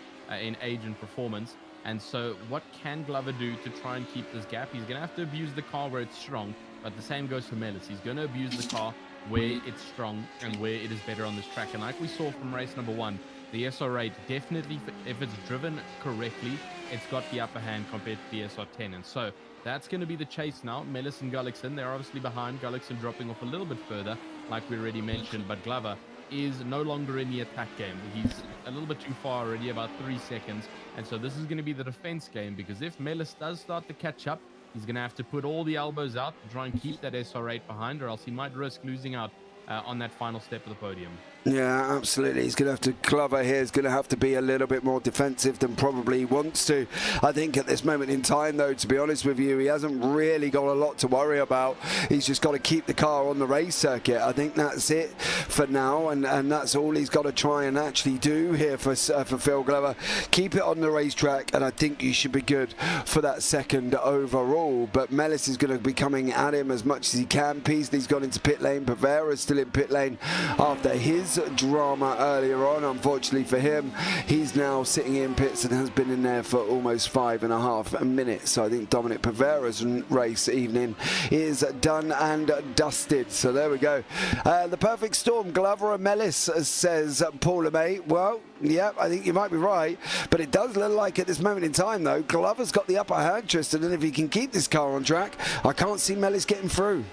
in age and performance. And so what can Glover do to try and keep this gap? He's going to have to abuse the car where it's strong, but the same goes for Mellis. He's going to abuse the car where it's strong and where it is better on this track. And like we saw from race number 1, the SR8 definitely, if it's driven correctly, it's got the upper hand compared to the SR10. And so that's going to be the chase now. Mellis and Gullickson, they're obviously behind. Gullickson dropping off a little bit further, like we already mentioned, but Glover is no longer in the attack game. He's a little bit too far already, about 3 seconds. And so this is going to be the defense game, because if Mellis does start to catch up, he's going to have to put all the elbows out to try and keep that SR8 behind, or else he might risk losing out on that final step of the podium. Yeah, absolutely. He's going to have to, Glover here is going to have to be a little bit more defensive than probably he wants to. I think at this moment in time, though, to be honest with you, he hasn't really got a lot to worry about. He's just got to keep the car on the race circuit. I think that's it for now, and that's all he's got to try and actually do here for Phil Glover. Keep it on the racetrack, and I think you should be good for that second overall. But Mellis is going to be coming at him as much as he can. Peasley's gone into pit lane. Pavera's still in pit lane after his drama earlier on. Unfortunately for him, he's now sitting in pits and has been in there for almost 5.5 minutes. So I think Dominic Pavera's race evening is done and dusted. So there we go. The perfect storm, Glover and Mellis, says Paul LeMay. Well, yeah, I think you might be right, but it does look like at this moment in time, though, Glover's got the upper hand, Tristan, and if he can keep this car on track, I can't see Mellis getting through.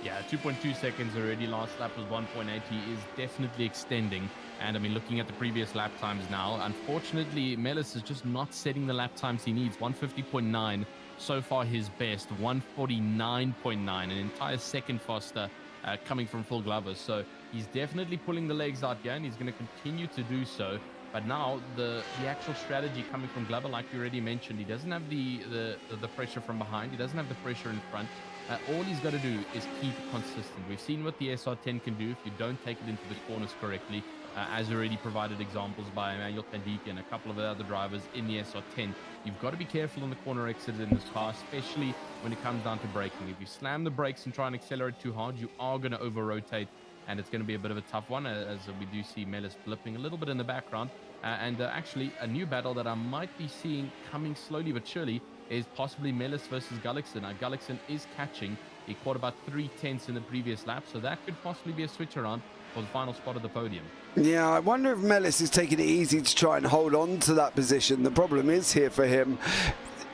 Yeah, 2.2 seconds already. Last lap was 1.8. He is definitely extending. And I mean, looking at the previous lap times now, unfortunately, Mellis is just not setting the lap times he needs. 150.9, so far his best. 149.9, an entire second faster coming from Phil Glover. So he's definitely pulling the legs out here, and he's going to continue to do so. But now the actual strategy coming from Glover, like you already mentioned, he doesn't have the pressure from behind. He doesn't have the pressure in front. All he's got to do is keep it consistent. We've seen what the SR10 can do if you don't take it into the corners correctly, as already provided examples by Emmanuel Tandiki and a couple of other drivers in the SR10. You've got to be careful on the corner exits in this car, especially when it comes down to braking. If you slam the brakes and try and accelerate too hard, you are going to over-rotate, and it's going to be a bit of a tough one, as we do see Mellis blipping a little bit in the background. And actually, a new battle that I might be seeing coming slowly but surely is possibly Mellis versus Gullickson. Now, Gullickson is catching. He caught about 3/10 in the previous lap, so that could possibly be a switch around for the final spot of the podium. Yeah, I wonder if Mellis is taking it easy to try and hold on to that position. The problem is here for him,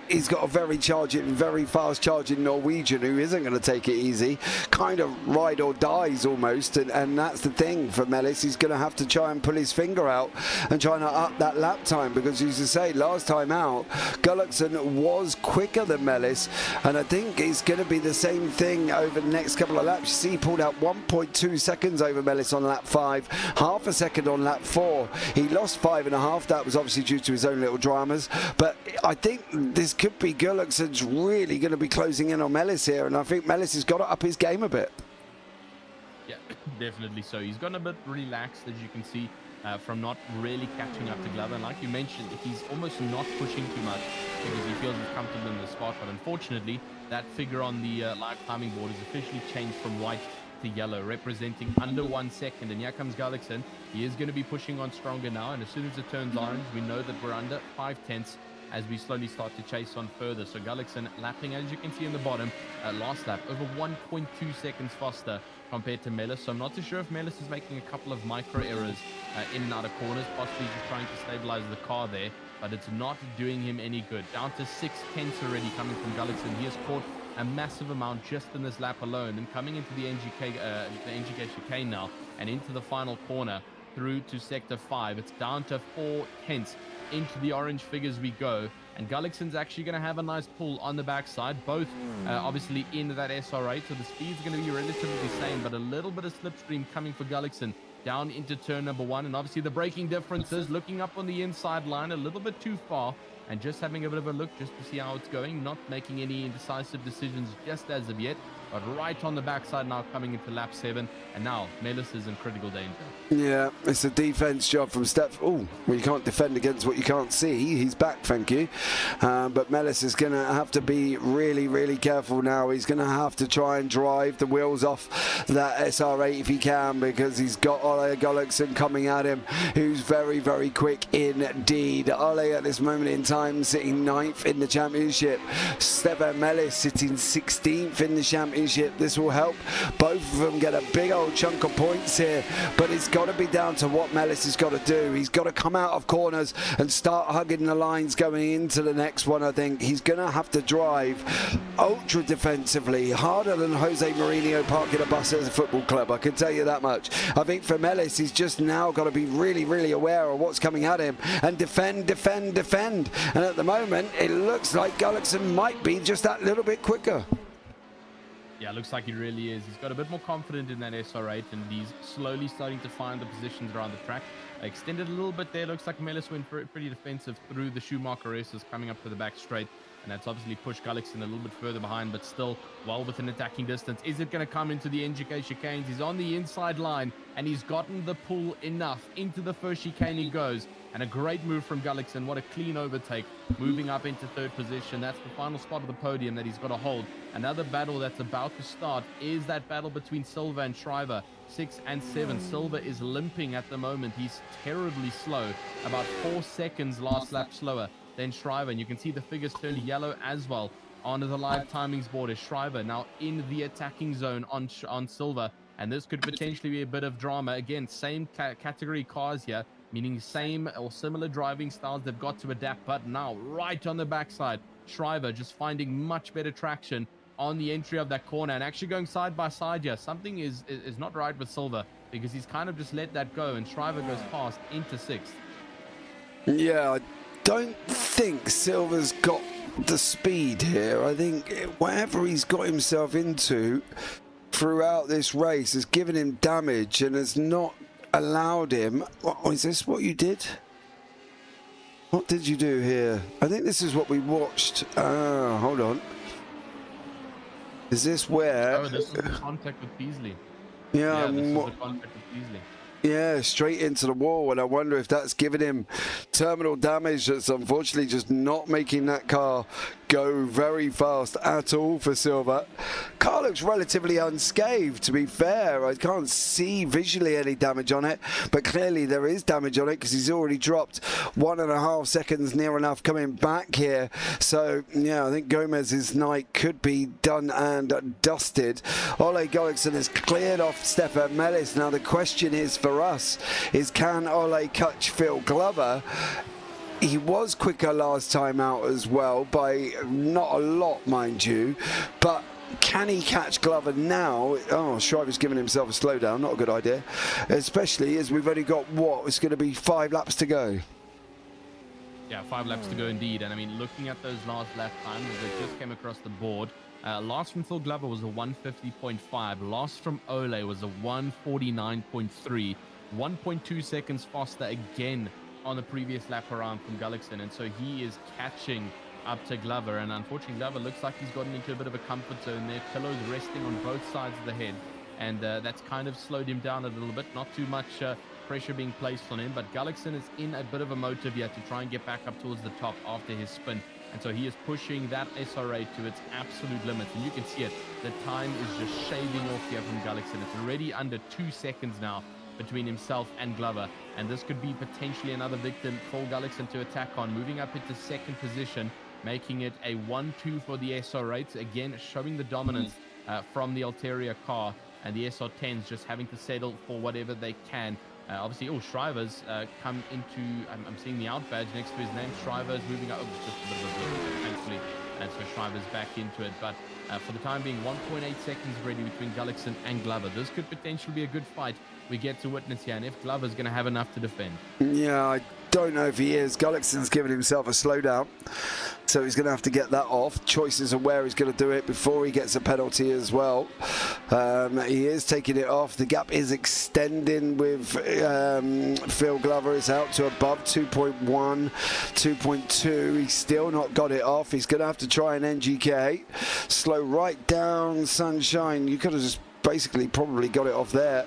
he's got a very fast charging Norwegian who isn't going to take it easy, kind of ride or dies almost, and that's the thing for Mellis. He's going to have to try and pull his finger out and try and up that lap time, because as you say, last time out Gullickson was quicker than Mellis, and I think it's going to be the same thing over the next couple of laps. You see, he pulled out 1.2 seconds over Mellis on lap 5, half a second on lap 4. He lost 5.5. That was obviously due to his own little dramas, but I think this could be Gullickson's really going to be closing in on Mellis here, and I think Mellis has got to up his game a bit. Yeah, definitely so. He's gotten a bit relaxed, as you can see, from not really catching up to Glover. And like you mentioned, he's almost not pushing too much because he feels he's comfortable in the spot. But unfortunately, that figure on the live timing board is officially changed from white to yellow, representing under 1 second. And here comes Gullickson. He is going to be pushing on stronger now, and as soon as it turns orange, we know that we're under 5/10 as we slowly start to chase on further. So Gullickson lapping, as you can see in the bottom, last lap over 1.2 seconds faster compared to Mellis. So I'm not too sure if Mellis is making a couple of micro errors in and out of corners, possibly just trying to stabilize the car there, but it's not doing him any good. Down to 6/10 already coming from Gullickson. He has caught a massive amount just in this lap alone. And coming into the NGK chicane now and into the final corner through to sector 5, it's down to 4 tenths into the orange figures we go. And Gullickson's actually going to have a nice pull on the backside, both obviously in that SR8. So the speed's going to be relatively the same, but a little bit of slipstream coming for Gullickson down into turn number 1. And obviously the braking differences, looking up on the inside line a little bit too far and just having a bit of a look just to see how it's going, not making any indecisive decisions just as of yet, but right on the backside now coming into lap 7. And now Melis is in critical danger. Yeah, it's a defense job from Steph. Oh, well, you can't defend against what you can't see. He's back, thank you. But Melis is going to have to be really, really careful now. He's going to have to try and drive the wheels off that SR8 if he can, because he's got Ole Gullickson coming at him, who's very, very quick indeed. Ole at this moment in time sitting 9th in the championship. Stefan Melis sitting 16th in the championship. This will help both of them get a big old chunk of points here, but it's got to be down to what Melis has got to do. He's got to come out of corners and start hugging the lines going into the next one. I think he's going to have to drive ultra defensively, harder than Jose Mourinho parking a bus at a football club, I can tell you that much. I think for Melis, he's just now got to be really, really aware of what's coming at him and defend, defend, defend. And at the moment, it looks like Gullickson might be just that little bit quicker. Yeah, looks like he really is. He's got a bit more confidence in that SR8, and he's slowly starting to find the positions around the track. Extended a little bit there. Looks like Melis went pretty defensive through the Schumacher races coming up to the back straight. And that's obviously pushed Gullickson a little bit further behind, but still well within attacking distance. Is it going to come into the NGK chicanes? He's on the inside line, and he's gotten the pull enough. Into the first chicane he goes. And a great move from Gullickson. What a clean overtake. Moving up into 3rd position. That's the final spot of the podium that he's got to hold. Another battle that's about to start is that battle between Silva and Shriver. 6 and 7. Silva is limping at the moment. He's terribly slow. About 4 seconds last lap slower than Shriver. And you can see the figures turned yellow as well on the live timings board. Is Shriver now in the attacking zone on Silva. And this could potentially be a bit of drama. Again, same category cars here, meaning same or similar driving styles. They've got to adapt, but now right on the backside, Shriver just finding much better traction on the entry of that corner and actually going side by side here. Something is not right with Silva, because he's kind of just let that go, and Shriver goes past into 6th. Yeah, I don't think Silva's got the speed here. I think whatever he's got himself into throughout this race has given him damage and has not allowed him. Oh, is this what you did? What did you do here? I think this is what we watched. Hold on. Is this where? Oh, this is the contact with Beasley. Yeah, this is the contact with Beasley. Yeah, straight into the wall, and I wonder if that's given him terminal damage that's unfortunately just not making that car go very fast at all for Silva. Car looks relatively unscathed, to be fair. I can't see visually any damage on it, but clearly there is damage on it because he's already dropped 1.5 seconds near enough coming back here. So, yeah, I think Gomez's night could be done and dusted. Ole Gullickson has cleared off Stefan Melis. Now the question is for us is, can Ole catch Phil Glover? He was quicker last time out as well, by not a lot, mind you, but can he catch Glover now? Oh, Shriver's giving himself a slowdown, not a good idea, especially as we've only got, what, it's going to be 5 laps to go. Yeah, 5 laps to go indeed. And I mean, looking at those last lap times, they just came across the board. Last from Phil Glover was a 150.5. Last from Ole was a 149.3. 1.2 seconds faster again on the previous lap around from Gullickson, and so he is catching up to Glover. And unfortunately, Glover looks like he's gotten into a bit of a comfort zone there. Pillows resting on both sides of the head, and that's kind of slowed him down a little bit. Not too much pressure being placed on him, but Gullickson is in a bit of a motive here to try and get back up towards the top after his spin. And so he is pushing that SR8 to its absolute limits. And you can see it. The time is just shaving off here from Gullickson. It's already under 2 seconds now between himself and Glover. And this could be potentially another victim for Gullickson to attack on. Moving up into 2nd position, making it a 1-2 for the SR8. Again, showing the dominance from the ulterior car. And the SR10s just having to settle for whatever they can Obviously, Shriver's come into, I'm seeing the out badge next to his name. Shriver's moving up, just a bit of a blip, thankfully. And so Shriver's back into it. But for the time being, 1.8 seconds ready between Gullickson and Glover. This could potentially be a good fight we get to witness here. And if Glover's going to have enough to defend. Yeah, I don't know if he is. Gullickson's given himself a slowdown, so he's going to have to get that off. Choices of where he's going to do it before he gets a penalty as well. He is taking it off. The gap is extending with Phil Glover is out to above 2.1, 2.2. He's still not got it off. He's going to have to try an NGK. Slow right down, Sunshine. You could have just basically probably got it off there.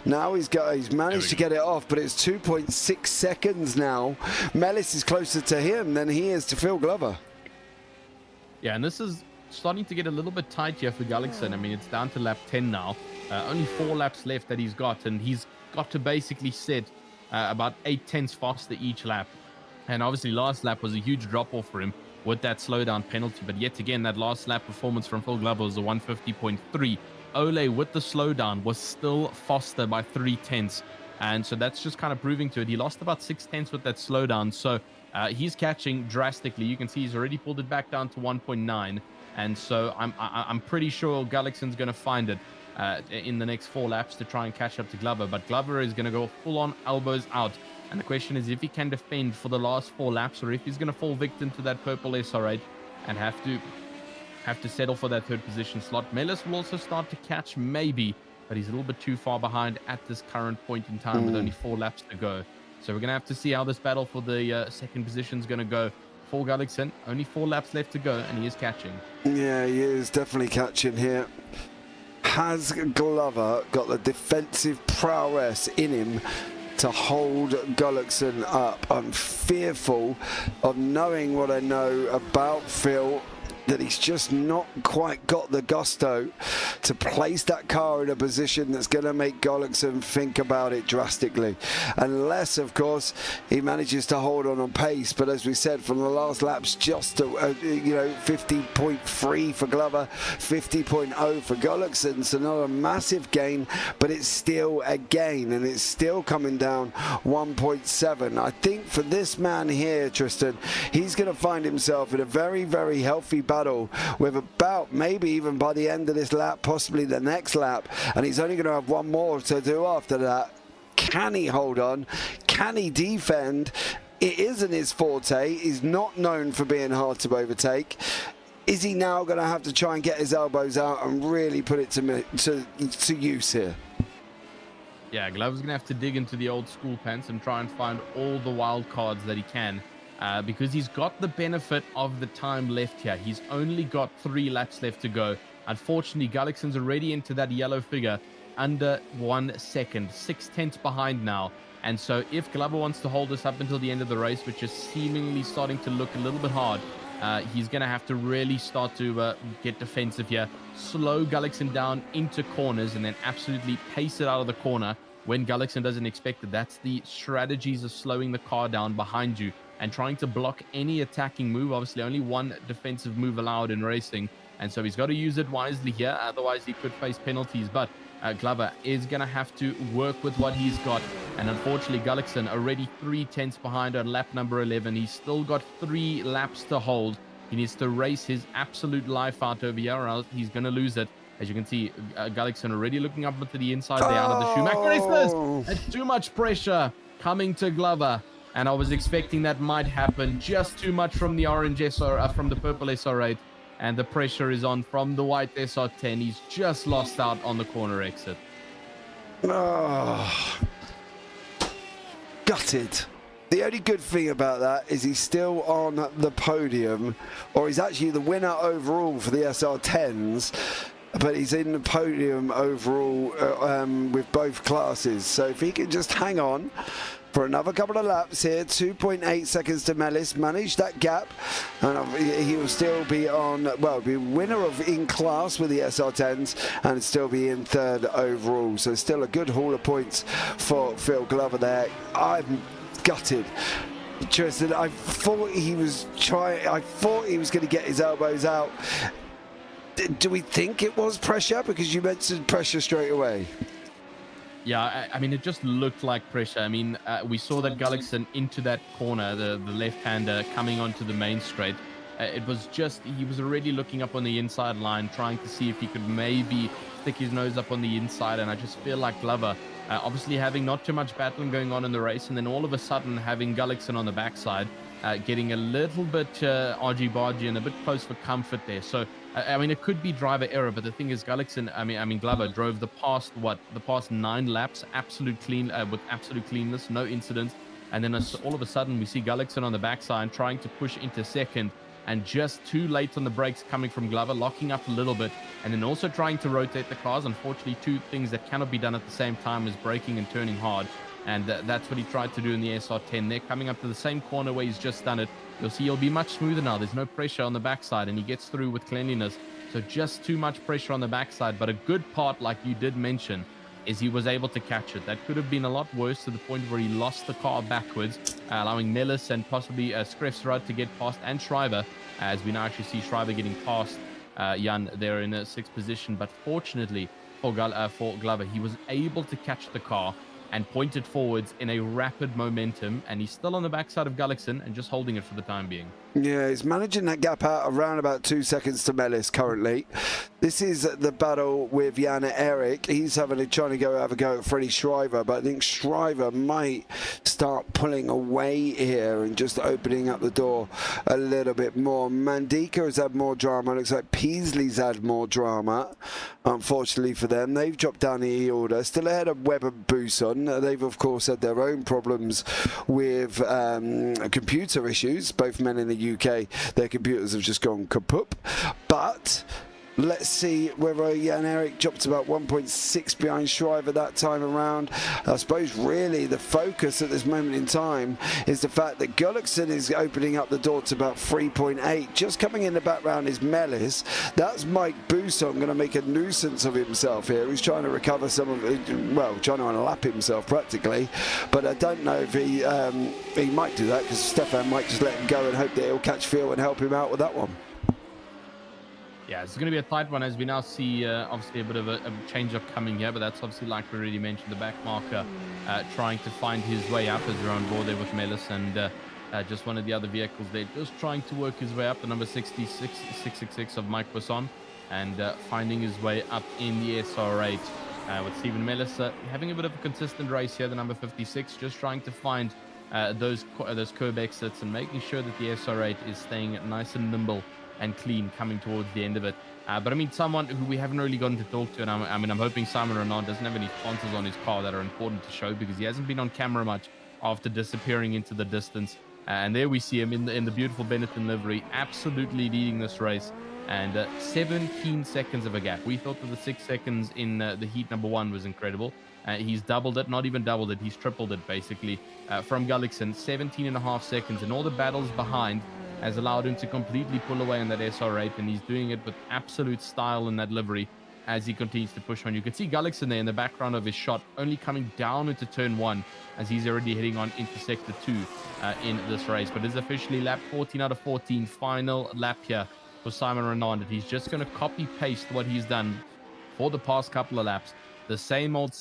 Now he's managed to get it off, but it's 2.6 seconds now. Mellis is closer to him than he is to Phil Glover. Yeah, and this is starting to get a little bit tight here for Gullickson. I mean, it's down to lap 10 now. Only 4 laps left that he's got, and he's got to basically set about 8/10 faster each lap. And obviously last lap was a huge drop off for him with that slowdown penalty. But yet again, that last lap performance from Phil Glover was a 150.3. Ole with the slowdown was still faster by 3/10, and so that's just kind of proving to it. He lost about 6/10 with that slowdown, so he's catching drastically. You can see he's already pulled it back down to 1.9, and so I'm pretty sure Gullickson's going to find it in the next 4 laps to try and catch up to Glover. But Glover is going to go full on elbows out, and the question is if he can defend for the last 4 laps or if he's going to fall victim to that purple SR8 and have to settle for that 3rd position slot. Mellis will also start to catch maybe, but he's a little bit too far behind at this current point in time with only 4 laps to go. So we're going to have to see how this battle for the 2nd position is going to go for Gullickson. Only 4 laps left to go, and he is catching. Yeah, he is definitely catching here. Has Glover got the defensive prowess in him to hold Gullickson up? I'm fearful of knowing what I know about Phil, that he's just not quite got the gusto to place that car in a position that's going to make Gullickson think about it drastically. Unless, of course, he manages to hold on pace. But as we said, from the last laps, just 50.3 for Glover, 50.0 for Gullickson. So not a massive gain, but it's still a gain, and it's still coming down 1.7. I think for this man here, Tristen, he's going to find himself in a very, very healthy battle with about, maybe even by the end of this lap, possibly the next lap, and he's only going to have 1 more to do after that. Can he hold on? Can he defend? It isn't his forte. He's not known for being hard to overtake. Is he now going to have to try and get his elbows out and really put it to use here? Yeah, Glover's going to have to dig into the old school pants and try and find all the wild cards that he can. Because he's got the benefit of the time left here. He's only got 3 laps left to go. Unfortunately, Gullickson's already into that yellow figure under 1 second, 6/10 behind now. And so if Glover wants to hold this up until the end of the race, which is seemingly starting to look a little bit hard, he's going to have to really start to get defensive here, slow Gullickson down into corners, and then absolutely pace it out of the corner when Gullickson doesn't expect it. That's the strategies of slowing the car down behind you and trying to block any attacking move. Obviously, only 1 defensive move allowed in racing, and so he's got to use it wisely here. Otherwise, he could face penalties. But Glover is going to have to work with what he's got. And unfortunately, Gullickson already 3/10 behind on lap number 11. He's still got 3 laps to hold. He needs to race his absolute life out over here, or else he's going to lose it. As you can see, Gullickson already looking up into the inside there out of the Schumacher racers. That's too much pressure coming to Glover. And I was expecting that might happen. Just too much from the orange SR, from the purple SR8. And the pressure is on from the white SR10. He's just lost out on the corner exit. Oh, gutted. The only good thing about that is he's still on the podium, or he's actually the winner overall for the SR10s. But he's in the podium overall with both classes. So if he can just hang on for another couple of laps here, 2.8 seconds to Mellis, manage that gap, and he will still be on, well, be winner of in class with the SR10s and still be in 3rd overall. So still a good haul of points for Phil Glover there. I'm gutted. Tristen, I thought he was going to get his elbows out. Do we think it was pressure? Because you mentioned pressure straight away. Yeah, I mean, it just looked like pressure. I mean, we saw that Gullickson into that corner, the left-hander coming onto the main straight. It was just, he was already looking up on the inside line, trying to see if he could maybe stick his nose up on the inside. And I just feel like Glover, obviously having not too much battling going on in the race, and then all of a sudden having Gullickson on the backside, getting a little bit argy-bargy and a bit close for comfort there. So, I mean, it could be driver error, but the thing is, Gullickson, I mean, Glover drove the past 9 laps, absolute clean, with absolute cleanness, no incidents. And then all of a sudden, we see Gullickson on the backside trying to push into second, and just too late on the brakes coming from Glover, locking up a little bit, and then also trying to rotate the cars. Unfortunately, two things that cannot be done at the same time is braking and turning hard. And that's what he tried to do in the SR10 there. Coming up to the same corner where he's just done it, you'll see he'll be much smoother now. There's no pressure on the backside, and he gets through with cleanliness. So just too much pressure on the backside. But a good part, like you did mention, is he was able to catch it. That could have been a lot worse, to the point where he lost the car backwards, allowing Nellis and possibly Skrefsrud to get past, and Schreiber, as we now actually see Schreiber getting past Jan there in a 6th position. But fortunately for Glover, he was able to catch the car and point it forwards in a rapid momentum, and he's still on the backside of Gullickson and just holding it for the time being. Yeah, he's managing that gap out around about 2 seconds to Mellis currently. This is the battle with Jan Erik. He's trying to have a go at Freddie Schreiber, but I think Schreiber might start pulling away here and just opening up the door a little bit more. Mandika has had more drama. Looks like Peasley's had more drama, unfortunately for them. They've dropped down the E-order, still ahead of Webb and Buson. They've, of course, had their own problems with computer issues, both men in the UK. Their computers have just gone kaput. But let's see whether Jan Erik dropped about 1.6 behind Schreiber that time around. I suppose really the focus at this moment in time is the fact that Gullickson is opening up the door to about 3.8. Just coming in the background is Mellis. That's Mike Buson going to make a nuisance of himself here. He's trying to recover some of it, well, trying to unlap himself practically. But I don't know if he might do that, because Stefan might just let him go and hope that he'll catch feel and help him out with that one. Yeah, it's going to be a tight one, as we now see obviously a bit of a change-up coming here, but that's obviously, like we already mentioned, the back marker trying to find his way up as we're on board there with Mellis, and just one of the other vehicles there just trying to work his way up, the number 666 of Mike Buson, and finding his way up in the SR8 with Stephen Mellis having a bit of a consistent race here, the number 56, just trying to find those curb exits and making sure that the SR8 is staying nice and nimble and clean coming towards the end of it. But I mean, someone who we haven't really gotten to talk to, and I'm hoping Simon Renaud doesn't have any sponsors on his car that are important to show, because he hasn't been on camera much after disappearing into the distance. And there we see him in the beautiful Benetton livery, absolutely leading this race. And 17 seconds of a gap. We thought that the 6 seconds in the heat number 1 was incredible. He's doubled it, not even doubled it, he's tripled it basically from Gullickson. 17.5 seconds, and all the battles behind has allowed him to completely pull away on that SR8, and he's doing it with absolute style in that livery as he continues to push on. You can see Gullickson there in the background of his shot, only coming down into turn 1 as he's already heading on into sector 2 in this race. But it's officially lap 14 out of 14, final lap here for Simon Renaud, and he's just going to copy paste what he's done for the past couple of laps. The same old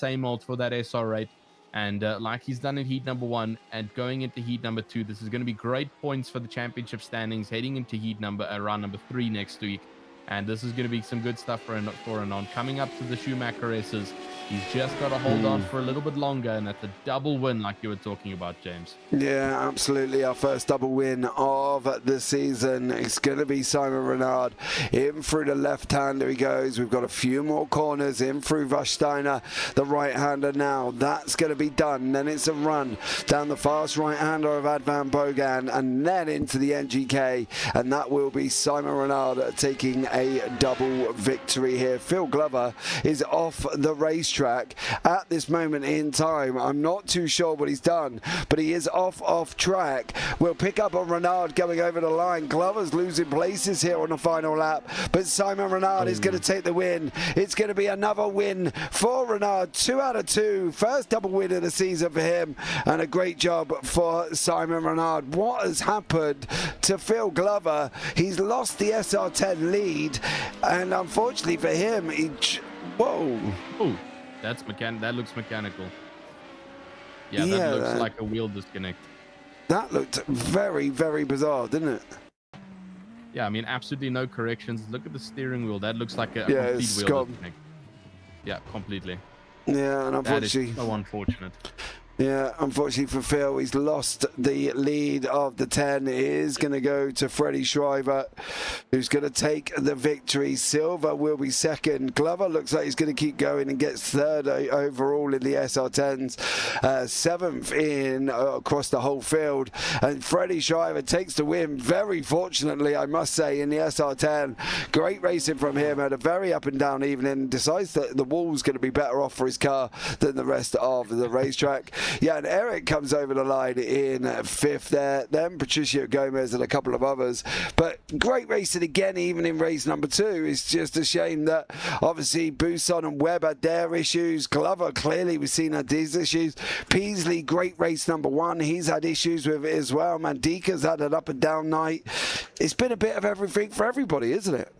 for that SR8. And like he's done in heat number 1 and going into heat number 2, this is going to be great points for the championship standings heading into heat round number 3 next week. And this is going to be some good stuff for Renaud. Coming up to the Schumacher races, he's just got to hold on for a little bit longer, and that's a double win like you were talking about, James. Yeah, absolutely. Our first double win of the season. It's going to be Simon Renaud. In through the left-hander he goes. We've got a few more corners. In through Vashsteiner, the right-hander now. That's going to be done. Then it's a run down the fast right-hander of Advan Bogan, and then into the NGK, and that will be Simon Renaud taking a double victory here. Phil Glover is off the racetrack at this moment in time. I'm not too sure what he's done, but he is off track. We'll pick up on Renaud going over the line. Glover's losing places here on the final lap, but Simon Renaud is going to take the win. It's going to be another win for Renaud. 2 out of 2. First double win of the season for him, and a great job for Simon Renaud. What has happened to Phil Glover? He's lost the SR10 lead, and unfortunately for him, whoa. Ooh. That looks mechanical. Yeah, that looks like a wheel disconnect. That looked very, very bizarre, didn't it? Yeah, I mean, absolutely no corrections. Look at the steering wheel. That looks like a complete wheel disconnect. Yeah, completely. Yeah, and unfortunately... That is so unfortunate. Yeah, unfortunately for Phil, he's lost the lead of the 10. It is going to go to Freddie Schreiber, who's going to take the victory. Silva will be second. Glover looks like he's going to keep going and gets third overall in the SR10s. Seventh in across the whole field. And Freddie Schreiber takes the win, very fortunately, I must say, in the SR10. Great racing from him. Had a very up and down evening. Decides that the wall's going to be better off for his car than the rest of the racetrack. Yeah, and Eric comes over the line in fifth there. Then Patricio Gomez and a couple of others. But great racing again, even in race number 2. It's just a shame that obviously Buson and Webb had their issues. Glover, clearly we've seen had these issues. Peasley, great race number 1. He's had issues with it as well. Mandika's had an up and down night. It's been a bit of everything for everybody, isn't it?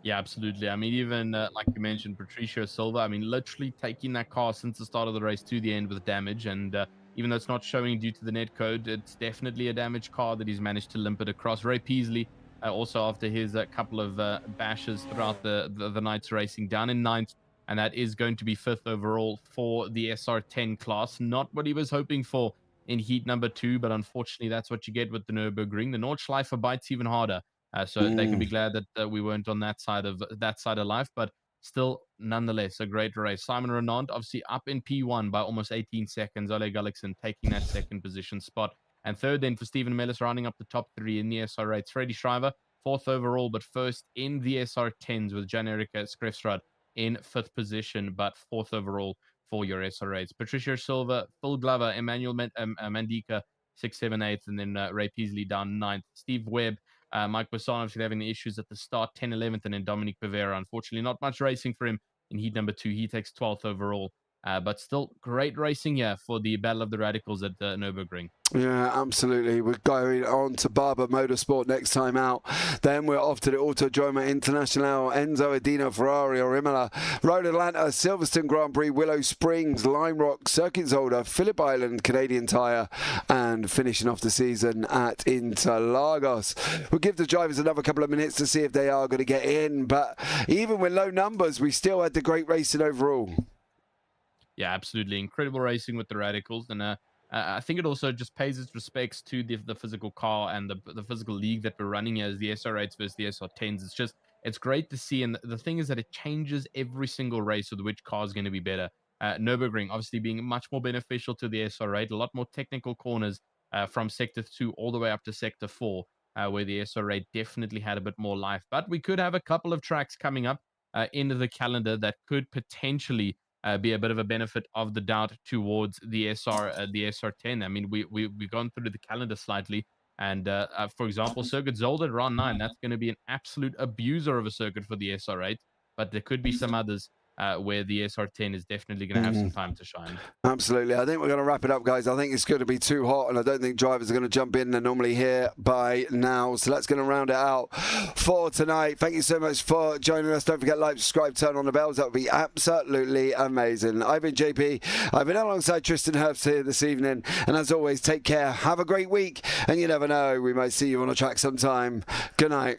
Yeah, absolutely. I mean, even like you mentioned, Patricio Silva, I mean, literally taking that car since the start of the race to the end with damage. And even though it's not showing due to the net code, it's definitely a damaged car that he's managed to limp it across. Ray Peasley, also after his couple of bashes throughout the night's racing, down in 9th. And that is going to be 5th overall for the SR10 class. Not what he was hoping for in heat number 2, but unfortunately, that's what you get with the Nürburgring. The Nordschleife bites even harder. So they can be glad that we weren't on that side of life, but still, nonetheless, a great race. Simon Renaud, obviously up in P1 by almost 18 seconds. Ole Gullikson taking that second position spot. And third then for Stephen Mellis, rounding up the top 3 in the SR8. Freddie Schreiber, 4th overall, but first in the SR10s with Jan-Erik Skrefstrad in 5th position, but 4th overall for your SR8s. Patricia Silva, Phil Glover, Emmanuel Mandika, 6th, 7th, 8th, and then Ray Peasley down 9th. Steve Webb, Mike Bassano having the issues at the start, 10th, 11th, and then Dominic Pavera. Unfortunately, not much racing for him in heat number 2. He takes 12th overall. But still great racing here for the Battle of the Radicals at Nürburgring. Yeah, absolutely. We're going on to Barber Motorsport next time out. Then we're off to the Autodromo International, Enzo Adino Ferrari or Imola, Road Atlanta, Silverstone Grand Prix, Willow Springs, Lime Rock, Circuit Zolder, Phillip Island, Canadian Tire, and finishing off the season at Interlagos. We'll give the drivers another couple of minutes to see if they are going to get in, but even with low numbers, we still had the great racing overall. Yeah, absolutely. Incredible racing with the Radicals. And I think it also just pays its respects to the physical car and the physical league that we're running as the SR8s versus the SR10s. It's great to see. And the thing is that it changes every single race with which car is going to be better. Nürburgring obviously being much more beneficial to the SR8, a lot more technical corners from Sector 2 all the way up to Sector 4, where the SR8 definitely had a bit more life. But we could have a couple of tracks coming up into the calendar that could potentially be a bit of a benefit of the doubt towards the SR10. I mean, we've gone through the calendar slightly, and for example, Circuit Zolder round 9, that's going to be an absolute abuser of a circuit for the SR8, but there could be some others where the SR10 is definitely going to have some time to shine. Absolutely. I think we're going to wrap it up, guys. I think it's going to be too hot, and I don't think drivers are going to jump in. They're normally here by now. So that's going to round it out for tonight. Thank you so much for joining us. Don't forget, like, subscribe, turn on the bells. That would be absolutely amazing. I've been JP. I've been alongside Tristen Herbst here this evening. And as always, take care. Have a great week. And you never know, we might see you on a track sometime. Good night.